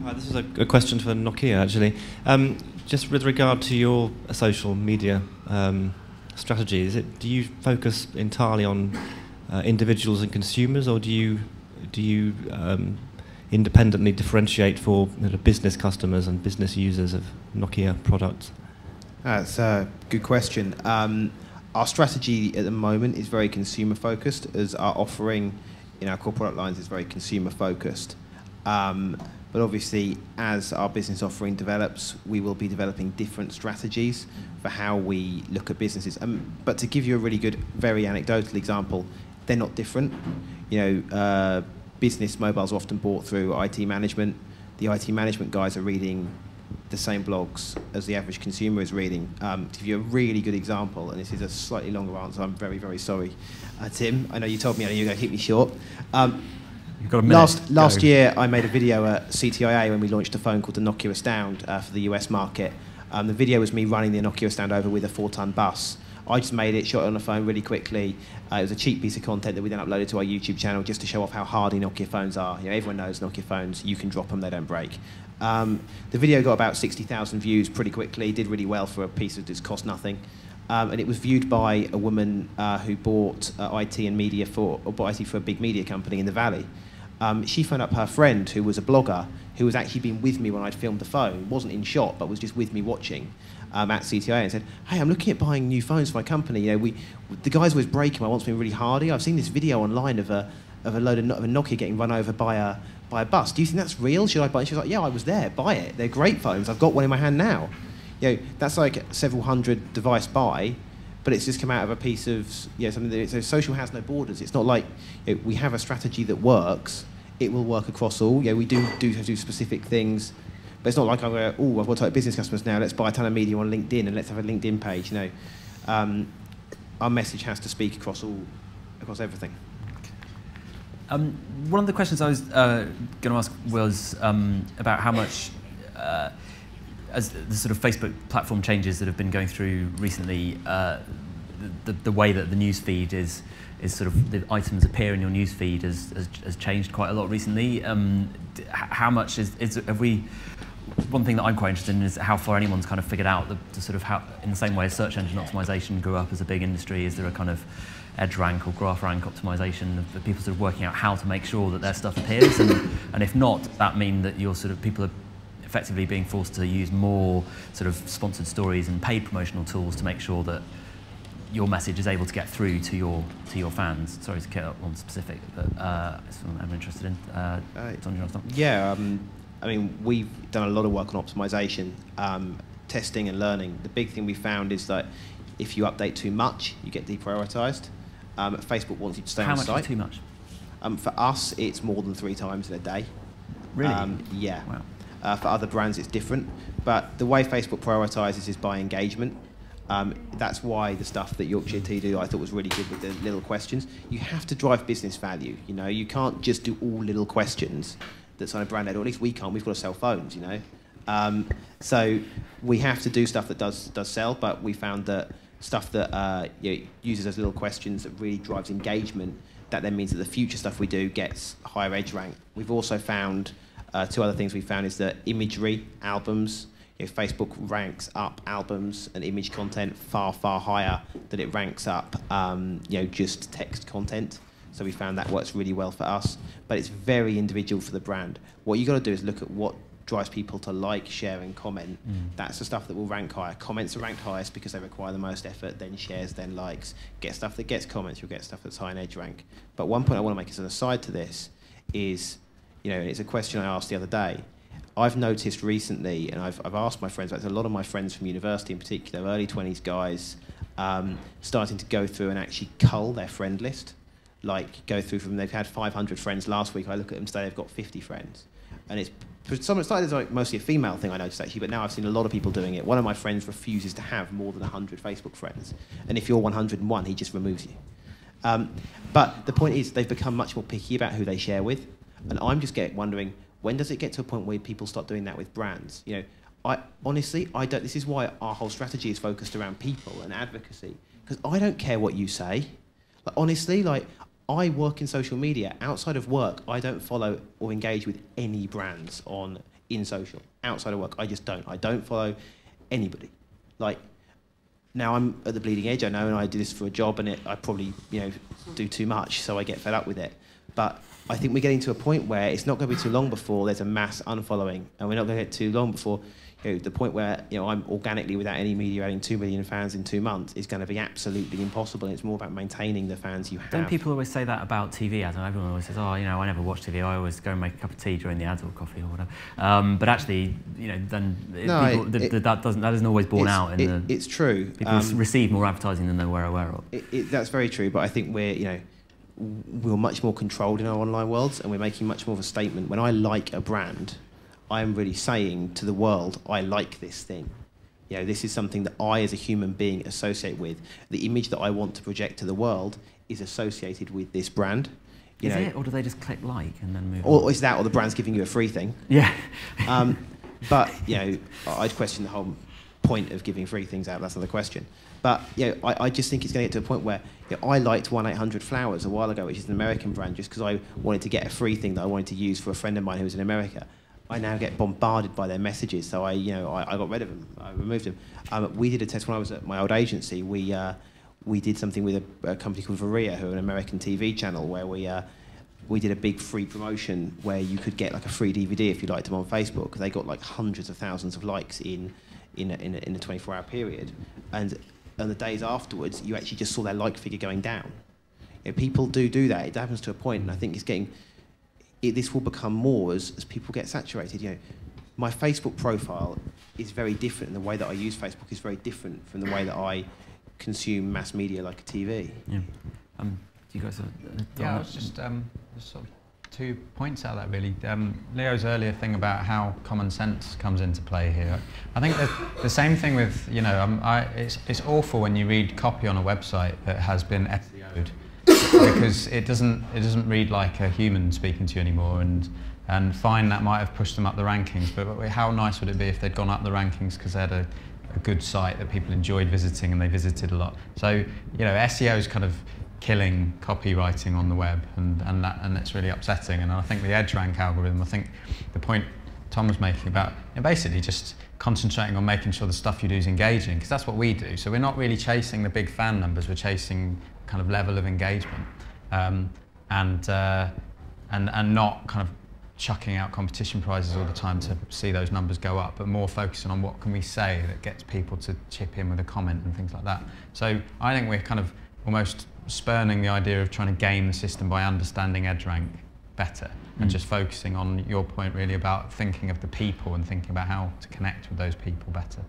Hi, this is a question for Nokia, actually. Just with regard to your social media strategy, do you focus entirely on individuals and consumers, or do you independently differentiate for business customers and business users of Nokia products? That's a good question. Our strategy at the moment is very consumer focused, as our offering in our core product lines is very consumer focused. But obviously, as our business offering develops, we will be developing different strategies for how we look at businesses. But to give you a really good, very anecdotal example, they're not different. You know, business mobiles are often bought through IT management. The IT management guys are reading the same blogs as the average consumer is reading. To give you a really good example, and this is a slightly longer answer, I'm very, very sorry. Tim, I know you told me you're going to keep me short. You've got a minute. Last year, I made a video at CTIA when we launched a phone called the Nokia Astound for the US market. The video was me running the Nokia Astound over with a 4-ton bus. I just made it, shot it on the phone really quickly. It was a cheap piece of content that we then uploaded to our YouTube channel just to show off how hardy Nokia phones are. You know, everyone knows Nokia phones, you can drop them, they don't break. The video got about 60,000 views pretty quickly, did really well for a piece that just cost nothing. And it was viewed by a woman who bought IT and media bought IT for a big media company in the Valley. She phoned up her friend, who was a blogger, who was actually been with me when I'd filmed the phone, wasn't in shot, but was just with me watching at CTIA, and said, "Hey, I'm looking at buying new phones for my company. You know, the guys always break them. I want something really hardy. I've seen this video online of a Nokia getting run over by a bus. Do you think that's real? Should I buy it?" She was like, "Yeah, I was there. Buy it. They're great phones. I've got one in my hand now." You know, that's like several hundred device buy, but it's just come out of a piece of something that. So social has no borders. It's not like we have a strategy that works. It will work across all. We do specific things, but it's not like I'm going, "Oh, I've got to take business customers now. Let's buy a ton of media on LinkedIn and let's have a LinkedIn page." You know, our message has to speak across everything. One of the questions I was going to ask was about how much, as the sort of Facebook platform changes that have been going through recently, the way that the news feed is sort of the items appear in your news feed has changed quite a lot recently. How much have we? One thing that I'm quite interested in is how far anyone's kind of figured out the sort of how, in the same way as search engine optimization grew up as a big industry, is there a kind of edge rank or graph rank optimization of people sort of working out how to make sure that their stuff appears, and if not, does that mean that you're sort of people are effectively being forced to use more sort of sponsored stories and paid promotional tools to make sure that your message is able to get through to your fans? Sorry to get up on specific, but it's something I'm interested in. Yeah, I mean, we've done a lot of work on optimization, testing and learning. The big thing we found is that if you update too much, you get deprioritized. Facebook wants you to stay on the site. How much is too much? For us, it's more than 3 times in a day. Really? Yeah. Wow. For other brands, it's different. But the way Facebook prioritizes is by engagement. That's why the stuff that Yorkshire Tea do I thought was really good with the little questions. You have to drive business value. You know, you can't just do all little questions that's on a brand ad, or at least we can't. We've got to sell phones, you know. So we have to do stuff that does sell, but we found that stuff that uses those little questions that really drives engagement, that then means that the future stuff we do gets higher edge rank. We've also found 2 other things we found is that imagery, albums, Facebook ranks up albums and image content far, far higher than it ranks up just text content. So we found that works really well for us, but it's very individual for the brand. What you got to do is look at what drives people to like, share, and comment. That's the stuff that will rank higher. Comments are ranked highest because they require the most effort, then shares, then likes. Get stuff that gets comments, you'll get stuff that's high in edge rank. But one point I want to make as an aside to this is, and it's a question I asked the other day. I've noticed recently, and I've asked my friends, a lot of my friends from university in particular, early 20s guys, starting to go through and actually cull their friend list. Like, go through from, they've had 500 friends last week, I look at them today, they've got 50 friends. And it's, it started as like mostly a female thing I noticed actually, but now I've seen a lot of people doing it. One of my friends refuses to have more than 100 Facebook friends. And if you're 101, he just removes you. But the point is, they've become much more picky about who they share with. And I'm just wondering, when does it get to a point where people start doing that with brands? Honestly, I don't. This is why our whole strategy is focused around people and advocacy. Because I don't care what you say. Honestly, I work in social media. Outside of work, I don't follow or engage with any brands in social. Outside of work, I just don't. I don't follow anybody. Now I'm at the bleeding edge, I know, and I do this for a job, and I probably do too much, so I get fed up with it. But I think we're getting to a point where it's not going to be too long before there's a mass unfollowing, and we're not going to get too long before the point where I'm organically, without any media, adding 2 million fans in 2 months is going to be absolutely impossible. And it's more about maintaining the fans you have. Don't people always say that about TV ads? And everyone always says, I never watch TV. I always go and make a cup of tea during the ads or coffee or whatever. But actually, then that isn't always borne out. It's true. People receive more advertising than they were aware of. That's very true. But I think we're much more controlled in our online worlds, and we're making much more of a statement. When I like a brand, I'm really saying to the world, I like this thing. This is something that I, as a human being, associate with. The image that I want to project to the world is associated with this brand. Is it, or do they just click like and then move on? Or is that, or the brand's giving you a free thing? Yeah. But I'd question the whole point of giving free things out. That's another question. But I just think it's going to get to a point where I liked 1-800-Flowers a while ago, which is an American brand, just because I wanted to get a free thing that I wanted to use for a friend of mine who was in America. I now get bombarded by their messages, so I got rid of them. I removed them. We did a test when I was at my old agency. We did something with a company called Varia, who are an American TV channel, where we did a big free promotion where you could get a free DVD if you liked them on Facebook. They got hundreds of thousands of likes in a 24-hour period, and the days afterwards, you actually just saw their like figure going down. People do that. It happens to a point, and I think it's getting. This will become more as people get saturated. My Facebook profile is very different, and the way that I use Facebook is very different from the way that I consume mass media like a TV. Yeah. Do you guys have... Yeah, it's just sort of 2 points out of that, really. Leo's earlier thing about how common sense comes into play here. I think the same thing with, it's awful when you read copy on a website that has been SEO'd. Because it doesn't read like a human speaking to you anymore, and fine, that might have pushed them up the rankings, but how nice would it be if they'd gone up the rankings because they had a a good site that people enjoyed visiting and they visited a lot. So, you know, SEO is kind of killing copywriting on the web, and that's really upsetting. And I think the EdgeRank algorithm, I think the point Tom was making about, you know, basically just concentrating on making sure the stuff you do is engaging, because that's what we do. So we're not really chasing the big fan numbers, we're chasing kind of level of engagement, and not kind of chucking out competition prizes all the time to see those numbers go up, but more focusing on what can we say that gets people to chip in with a comment and things like that. So I think we're kind of almost spurning the idea of trying to game the system by understanding EdgeRank better, and just focusing on your point really about thinking of the people and thinking about how to connect with those people better.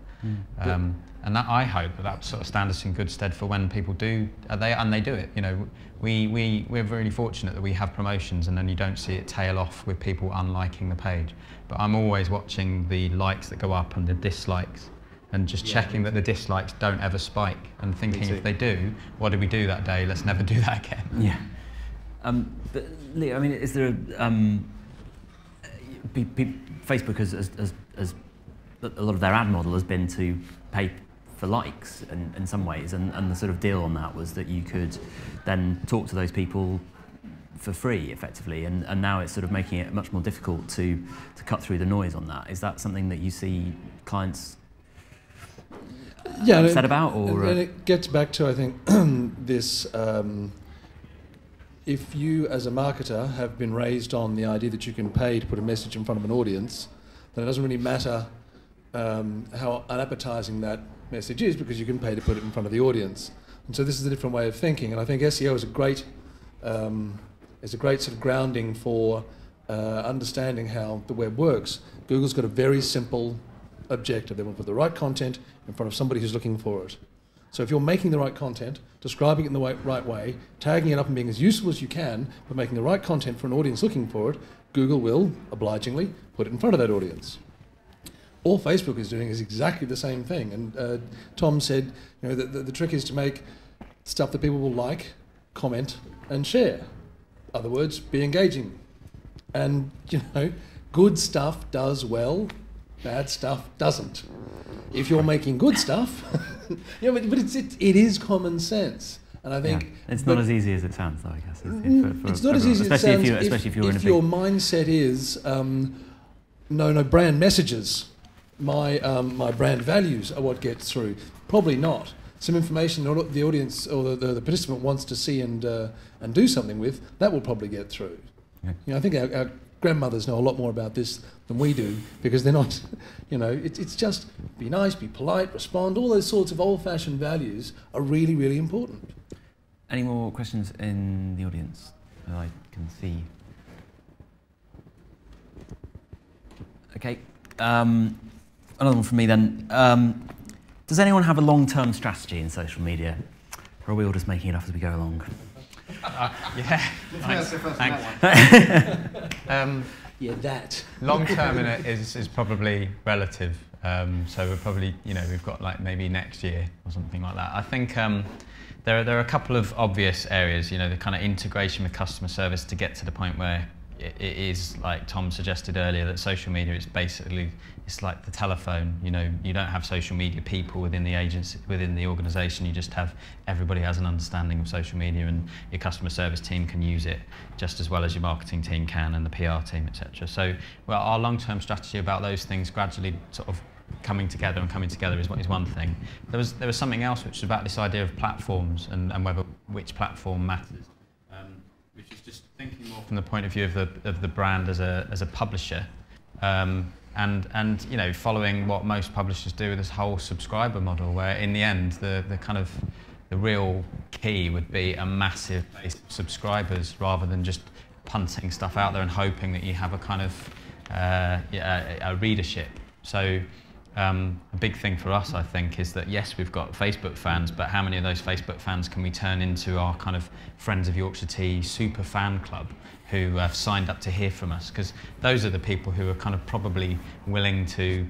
And that, I hope that sort of stands us in good stead for when people do, they do it. You know, we're really fortunate that we have promotions and then you don't see it tail off with people unliking the page. But I'm always watching the likes that go up and the dislikes, and just checking that the dislikes don't ever spike, and thinking if they do, what did we do that day? Let's never do that again. Yeah. But Lee, I mean, is there Facebook has a lot of their ad model has been to pay for likes in some ways, and the sort of deal on that was that you could then talk to those people for free, effectively, and now it's sort of making it much more difficult to cut through the noise on that. Is that something that you see clients upset about, or? And it gets back to, I think, this. If you, as a marketer, have been raised on the idea that you can pay to put a message in front of an audience, then it doesn't really matter how unappetizing that message is, because you can pay to put it in front of the audience. And so this is a different way of thinking, and I think SEO is a great sort of grounding for understanding how the web works. Google's got a very simple objective. They want to put the right content in front of somebody who's looking for it. So if you're making the right content, describing it in the right way, tagging it up and being as useful as you can, but making the right content for an audience looking for it, Google will, obligingly, put it in front of that audience. All Facebook is doing is exactly the same thing. And Tom said, you know, the trick is to make stuff that people will like, comment, and share. Other words, be engaging. And, you know, good stuff does well, bad stuff doesn't. If you're making good stuff, you know, but it is common sense, and I think it's not as easy as it sounds, though. I guess it's not as easy as it sounds. Especially if you're in a big... your mindset is no brand messages. My brand values are what gets through. Probably not. Some information the audience or the participant wants to see and do something with, that will probably get through. Yeah. You know, I think our grandmothers know a lot more about this than we do, because they're not, you know, it's just be nice, be polite, respond, all those sorts of old-fashioned values are really, really important. Any more questions in the audience that I can see? Okay, another one from me then. Does anyone have a long-term strategy in social media, or are we all just making it up as we go along? Yeah. Thanks. Yeah, that. Long term in it is probably relative. So we're probably, you know, we've got like maybe next year or something like that. I think there are a couple of obvious areas, you know, the kind of integration with customer service to get to the point where it is, like Tom suggested earlier, that social media is basically, it's like the telephone. You know, you don't have social media people within the agency, within the organisation. You just have, everybody has an understanding of social media, and your customer service team can use it just as well as your marketing team can, and the PR team, etc. So, well, our long-term strategy about those things gradually sort of coming together is one thing. There was something else which was about this idea of platforms and whether which platform matters. Which is just thinking more from the point of view of the brand as a publisher, and you know, following what most publishers do with this whole subscriber model, where in the end the kind of the real key would be a massive base of subscribers, rather than just punting stuff out there and hoping that you have a kind of a readership. So a big thing for us, I think, is that yes, we've got Facebook fans, but how many of those Facebook fans can we turn into our kind of Friends of Yorkshire Tea super fan club who have signed up to hear from us? Because those are the people who are kind of probably willing to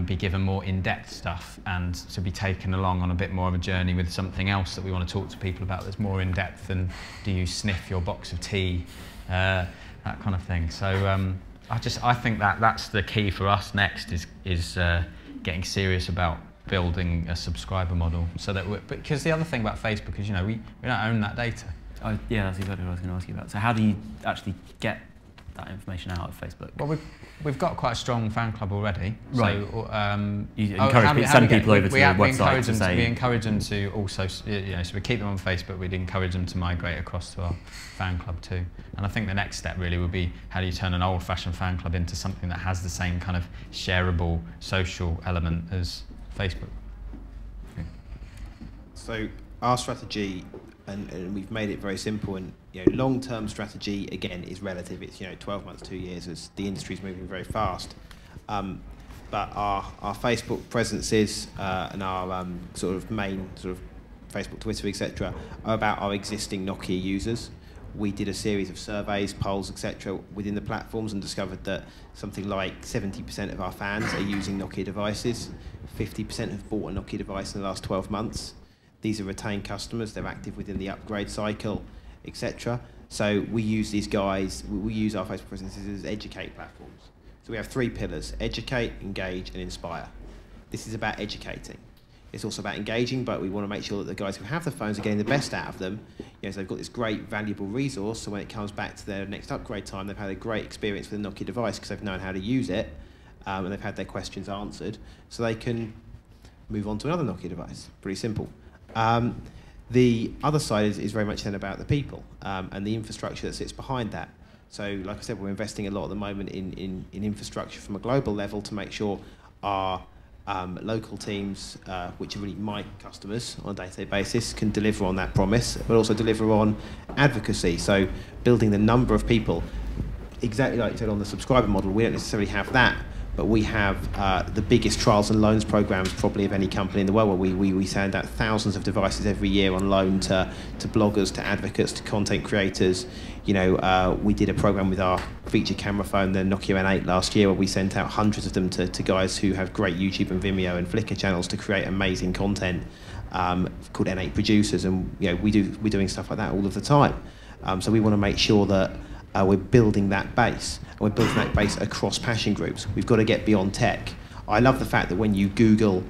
be given more in-depth stuff and to be taken along on a bit more of a journey with something else that we want to talk to people about that's more in-depth than do you sniff your box of tea, that kind of thing. So I think that's the key for us next is getting serious about building a subscriber model so that because the other thing about Facebook is, we don't own that data. Yeah, that's exactly what I was going to ask you about. So how do you actually get that information out of Facebook? Well, we've got quite a strong fan club already. Right. So, you encourage send people over to the website to say... We encourage them to also, so we keep them on Facebook, we'd encourage them to migrate across to our fan club too. And I think the next step really would be, how do you turn an old-fashioned fan club into something that has the same kind of shareable social element as Facebook? Okay. So our strategy, and we've made it very simple, and long-term strategy again is relative. It's 12 months, 2 years, as the industry is moving very fast. But our Facebook presences and our sort of main sort of Facebook, Twitter, etc., are about our existing Nokia users. We did a series of surveys, polls, etc., within the platforms, and discovered that something like 70% of our fans are using Nokia devices. 50% have bought a Nokia device in the last 12 months. These are retained customers. They're active within the upgrade cycle, etc. So we use these guys, we use our Facebook presences as educate platforms. So we have 3 pillars: educate, engage, and inspire. This is about educating. It's also about engaging, but we want to make sure that the guys who have the phones are getting the best out of them. So they've got this great, valuable resource, so when it comes back to their next upgrade time, they've had a great experience with the Nokia device because they've known how to use it, and they've had their questions answered, so they can move on to another Nokia device. Pretty simple. The other side is very much then about the people and the infrastructure that sits behind that. So, like I said, we're investing a lot at the moment in infrastructure from a global level to make sure our local teams, which are really my customers on a day-to-day basis, can deliver on that promise, but also deliver on advocacy. So, building the number of people, exactly like you said on the subscriber model, we don't necessarily have that, but we have the biggest trials and loans programs probably of any company in the world, where we send out thousands of devices every year on loan to bloggers, to advocates, to content creators. We did a program with our feature camera phone, the Nokia N8 last year, where we sent out hundreds of them to guys who have great YouTube and Vimeo and Flickr channels to create amazing content called N8 producers, and we're doing stuff like that all of the time. So we want to make sure that we're building that base, and we're building that base across passion groups. We've got to get beyond tech. I love the fact that when you Google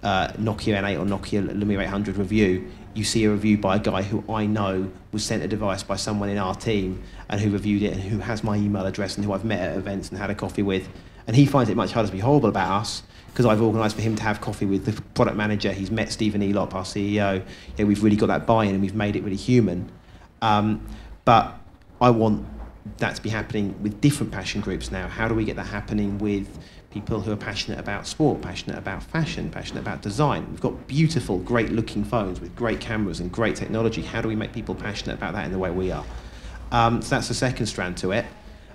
Nokia N8 or Nokia Lumia 800 review, you see a review by a guy who I know was sent a device by someone in our team, and who reviewed it, and who has my email address, and who I've met at events and had a coffee with. And he finds it much harder to be horrible about us, because I've organised for him to have coffee with the product manager. He's met Stephen Elop, our CEO. We've really got that buy-in, and we've made it really human. But I want that to be happening with different passion groups now. How do we get that happening with people who are passionate about sport, passionate about fashion, passionate about design? We've got beautiful, great-looking phones with great cameras and great technology. How do we make people passionate about that in the way we are? So that's the second strand to it.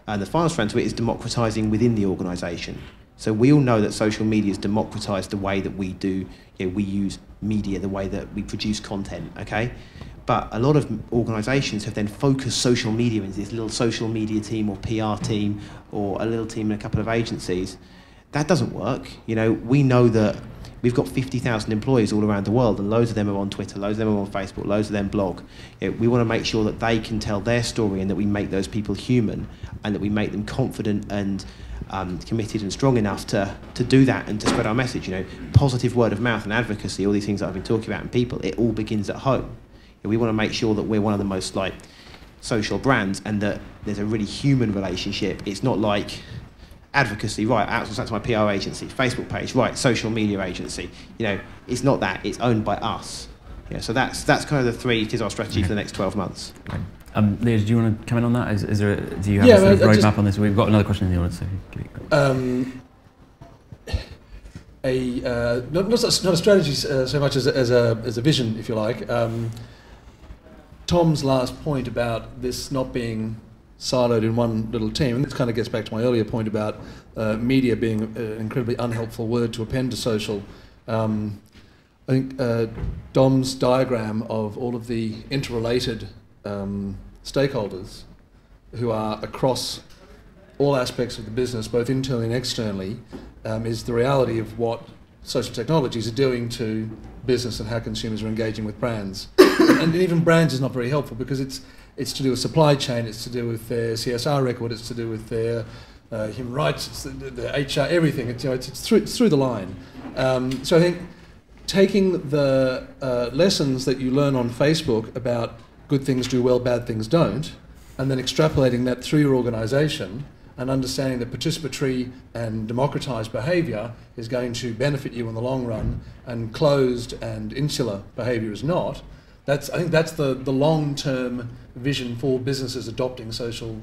And the final strand to it is democratising within the organisation. So we all know that social media has democratised the way that we do, we use media, the way that we produce content, okay? But a lot of organisations have then focused social media into this little social media team or PR team or a little team in a couple of agencies. That doesn't work. We know that we've got 50,000 employees all around the world, and loads of them are on Twitter, loads of them are on Facebook, loads of them blog. We want to make sure that they can tell their story, and that we make those people human, and that we make them confident and committed and strong enough to do that and to spread our message. Positive word of mouth and advocacy, all these things that I've been talking about in people, it all begins at home. We want to make sure that we're one of the most social brands, and that there's a really human relationship. It's not like advocacy, right, outsource that to my PR agency, Facebook page, right, social media agency. It's not that, it's owned by us. So that's kind of the three, it is our strategy for the next 12 months. Leah, do you want to come in on that? Do you have a sort of roadmap on this? We've got another question in the audience. So not a strategy so much as a vision, if you like. Tom's last point about this not being siloed in one little team, and this kind of gets back to my earlier point about media being an incredibly unhelpful word to append to social. I think Dom's diagram of all of the interrelated stakeholders who are across all aspects of the business, both internally and externally, is the reality of what social technologies are doing to business and how consumers are engaging with brands. And even brands is not very helpful, because it's to do with supply chain, it's to do with their CSR record, it's to do with their human rights, it's the HR, everything. It's through the line. So I think taking the lessons that you learn on Facebook about good things do well, bad things don't, and then extrapolating that through your organisation and understanding that participatory and democratised behaviour is going to benefit you in the long run, and closed and insular behaviour is not. I think that's the long-term vision for businesses adopting social,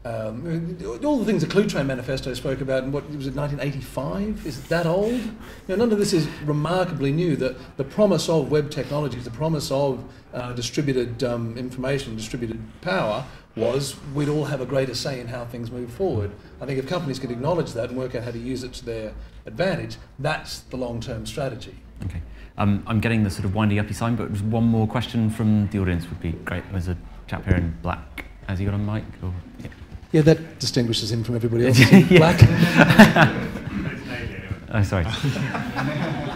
all the things the Cluetrain Manifesto spoke about in, what was it, 1985? Is it that old? None of this is remarkably new. The promise of web technologies, the promise of distributed information, distributed power, was we'd all have a greater say in how things move forward. I think if companies could acknowledge that and work out how to use it to their advantage, that's the long-term strategy. Okay. I'm getting the sort of windy uppy sign, but just one more question from the audience would be great. There's a chap here in black. Has he got a mic? Or, yeah. Yeah, that distinguishes him from everybody else in black. Oh, sorry.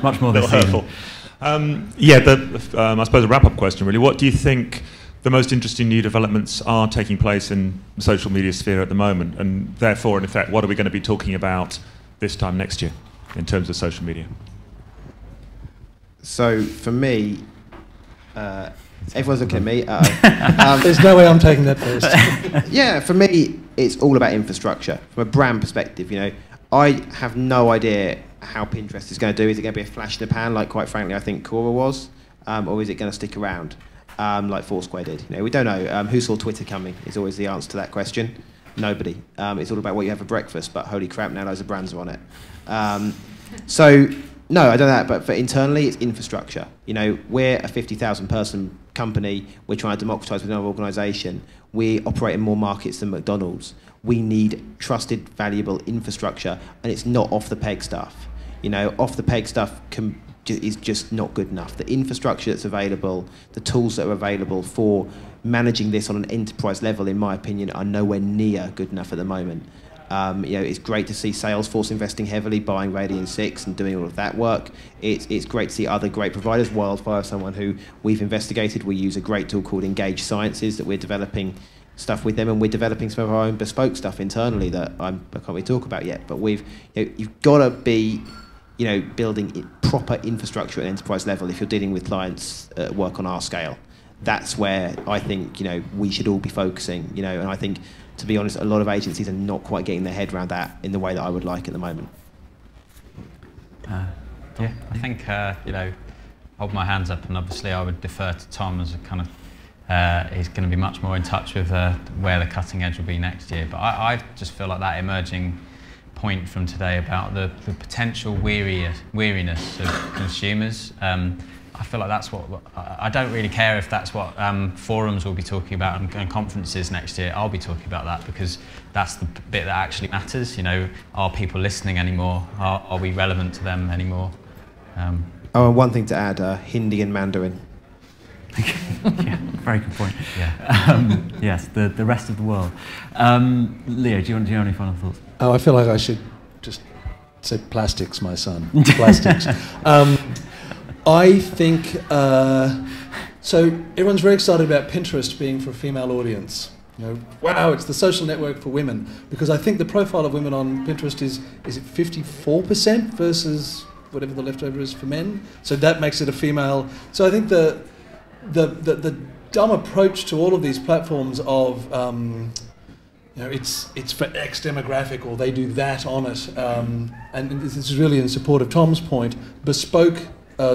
Much more this hurtful. I suppose a wrap-up question, really. What do you think the most interesting new developments are taking place in the social media sphere at the moment? And therefore, in effect, what are we going to be talking about this time next year in terms of social media? So, for me, everyone's looking at me. There's no way I'm taking that first. Yeah, for me, it's all about infrastructure. From a brand perspective, I have no idea how Pinterest is going to do. Is it going to be a flash in the pan, like, quite frankly, I think Quora was? Or is it going to stick around, like Foursquare did? We don't know. Who saw Twitter coming is always the answer to that question. Nobody. It's all about what you have for breakfast, but holy crap, now loads of brands are on it. No, I don't know that, but for internally, it's infrastructure. We're a 50,000 person company. We're trying to democratise with another organisation. We operate in more markets than McDonald's. We need trusted, valuable infrastructure, and it's not off the peg stuff. Off the peg stuff is just not good enough. The infrastructure that's available, the tools that are available for managing this on an enterprise level, in my opinion, are nowhere near good enough at the moment. It's great to see Salesforce investing heavily, buying Radian 6 and doing all of that work. It's great to see other great providers. Wildfire, someone who we've investigated. We use a great tool called Engage Sciences that we're developing stuff with them, and we're developing some of our own bespoke stuff internally that I can't really talk about yet. But you've got to be building proper infrastructure at an enterprise level if you're dealing with clients that work on our scale. That's where I think we should all be focusing. And I think, to be honest, a lot of agencies are not quite getting their head around that in the way that I would like at the moment. Yeah, I think hold my hands up, and obviously I would defer to Tom as a kind of he's going to be much more in touch with where the cutting edge will be next year. But I just feel like that emerging point from today about the potential weariness of consumers. I feel like that's what, I don't really care if that's what forums will be talking about and conferences next year. I'll be talking about that because that's the bit that actually matters. Are people listening anymore? Are we relevant to them anymore? And one thing to add, Hindi and Mandarin. Yeah, very good point. Yeah. Yes, the rest of the world. Leo, do you have any final thoughts? Oh, I feel like I should just say plastics, my son. Plastics. I think, so everyone's very excited about Pinterest being for a female audience. Wow, it's the social network for women. Because I think the profile of women on Pinterest is it 54% versus whatever the leftover is for men? So that makes it a female. So I think the dumb approach to all of these platforms of, it's for X demographic, or they do that on it. And this is really in support of Tom's point, bespoke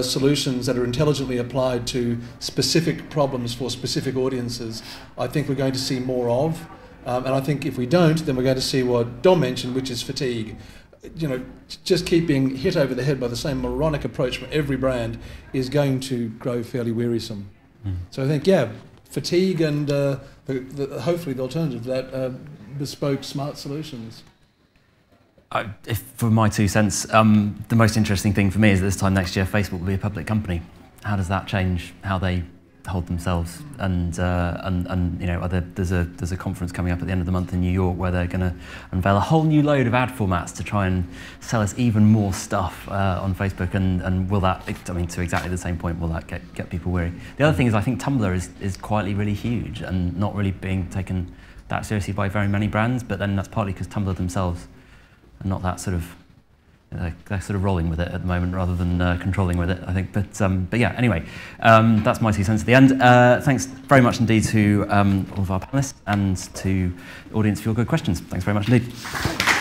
solutions that are intelligently applied to specific problems for specific audiences, I think we're going to see more of. And I think if we don't, then we're going to see what Dom mentioned, which is fatigue. Just keep being hit over the head by the same moronic approach from every brand is going to grow fairly wearisome. So I think, fatigue and hopefully the alternative to that, bespoke smart solutions. For my 2 cents, the most interesting thing for me is that this time next year Facebook will be a public company. How does that change how they hold themselves? And there's a conference coming up at the end of the month in New York where they're going to unveil a whole new load of ad formats to try and sell us even more stuff on Facebook. And will that, to exactly the same point, will that get people weary? The other thing is I think Tumblr is quietly really huge and not really being taken that seriously by very many brands, but then that's partly because Tumblr themselves are not that sort of, they're sort of rolling with it at the moment rather than controlling with it, I think. But yeah, anyway, that's my 2 cents at the end. Thanks very much indeed to all of our panelists and to the audience for your good questions. Thanks very much indeed.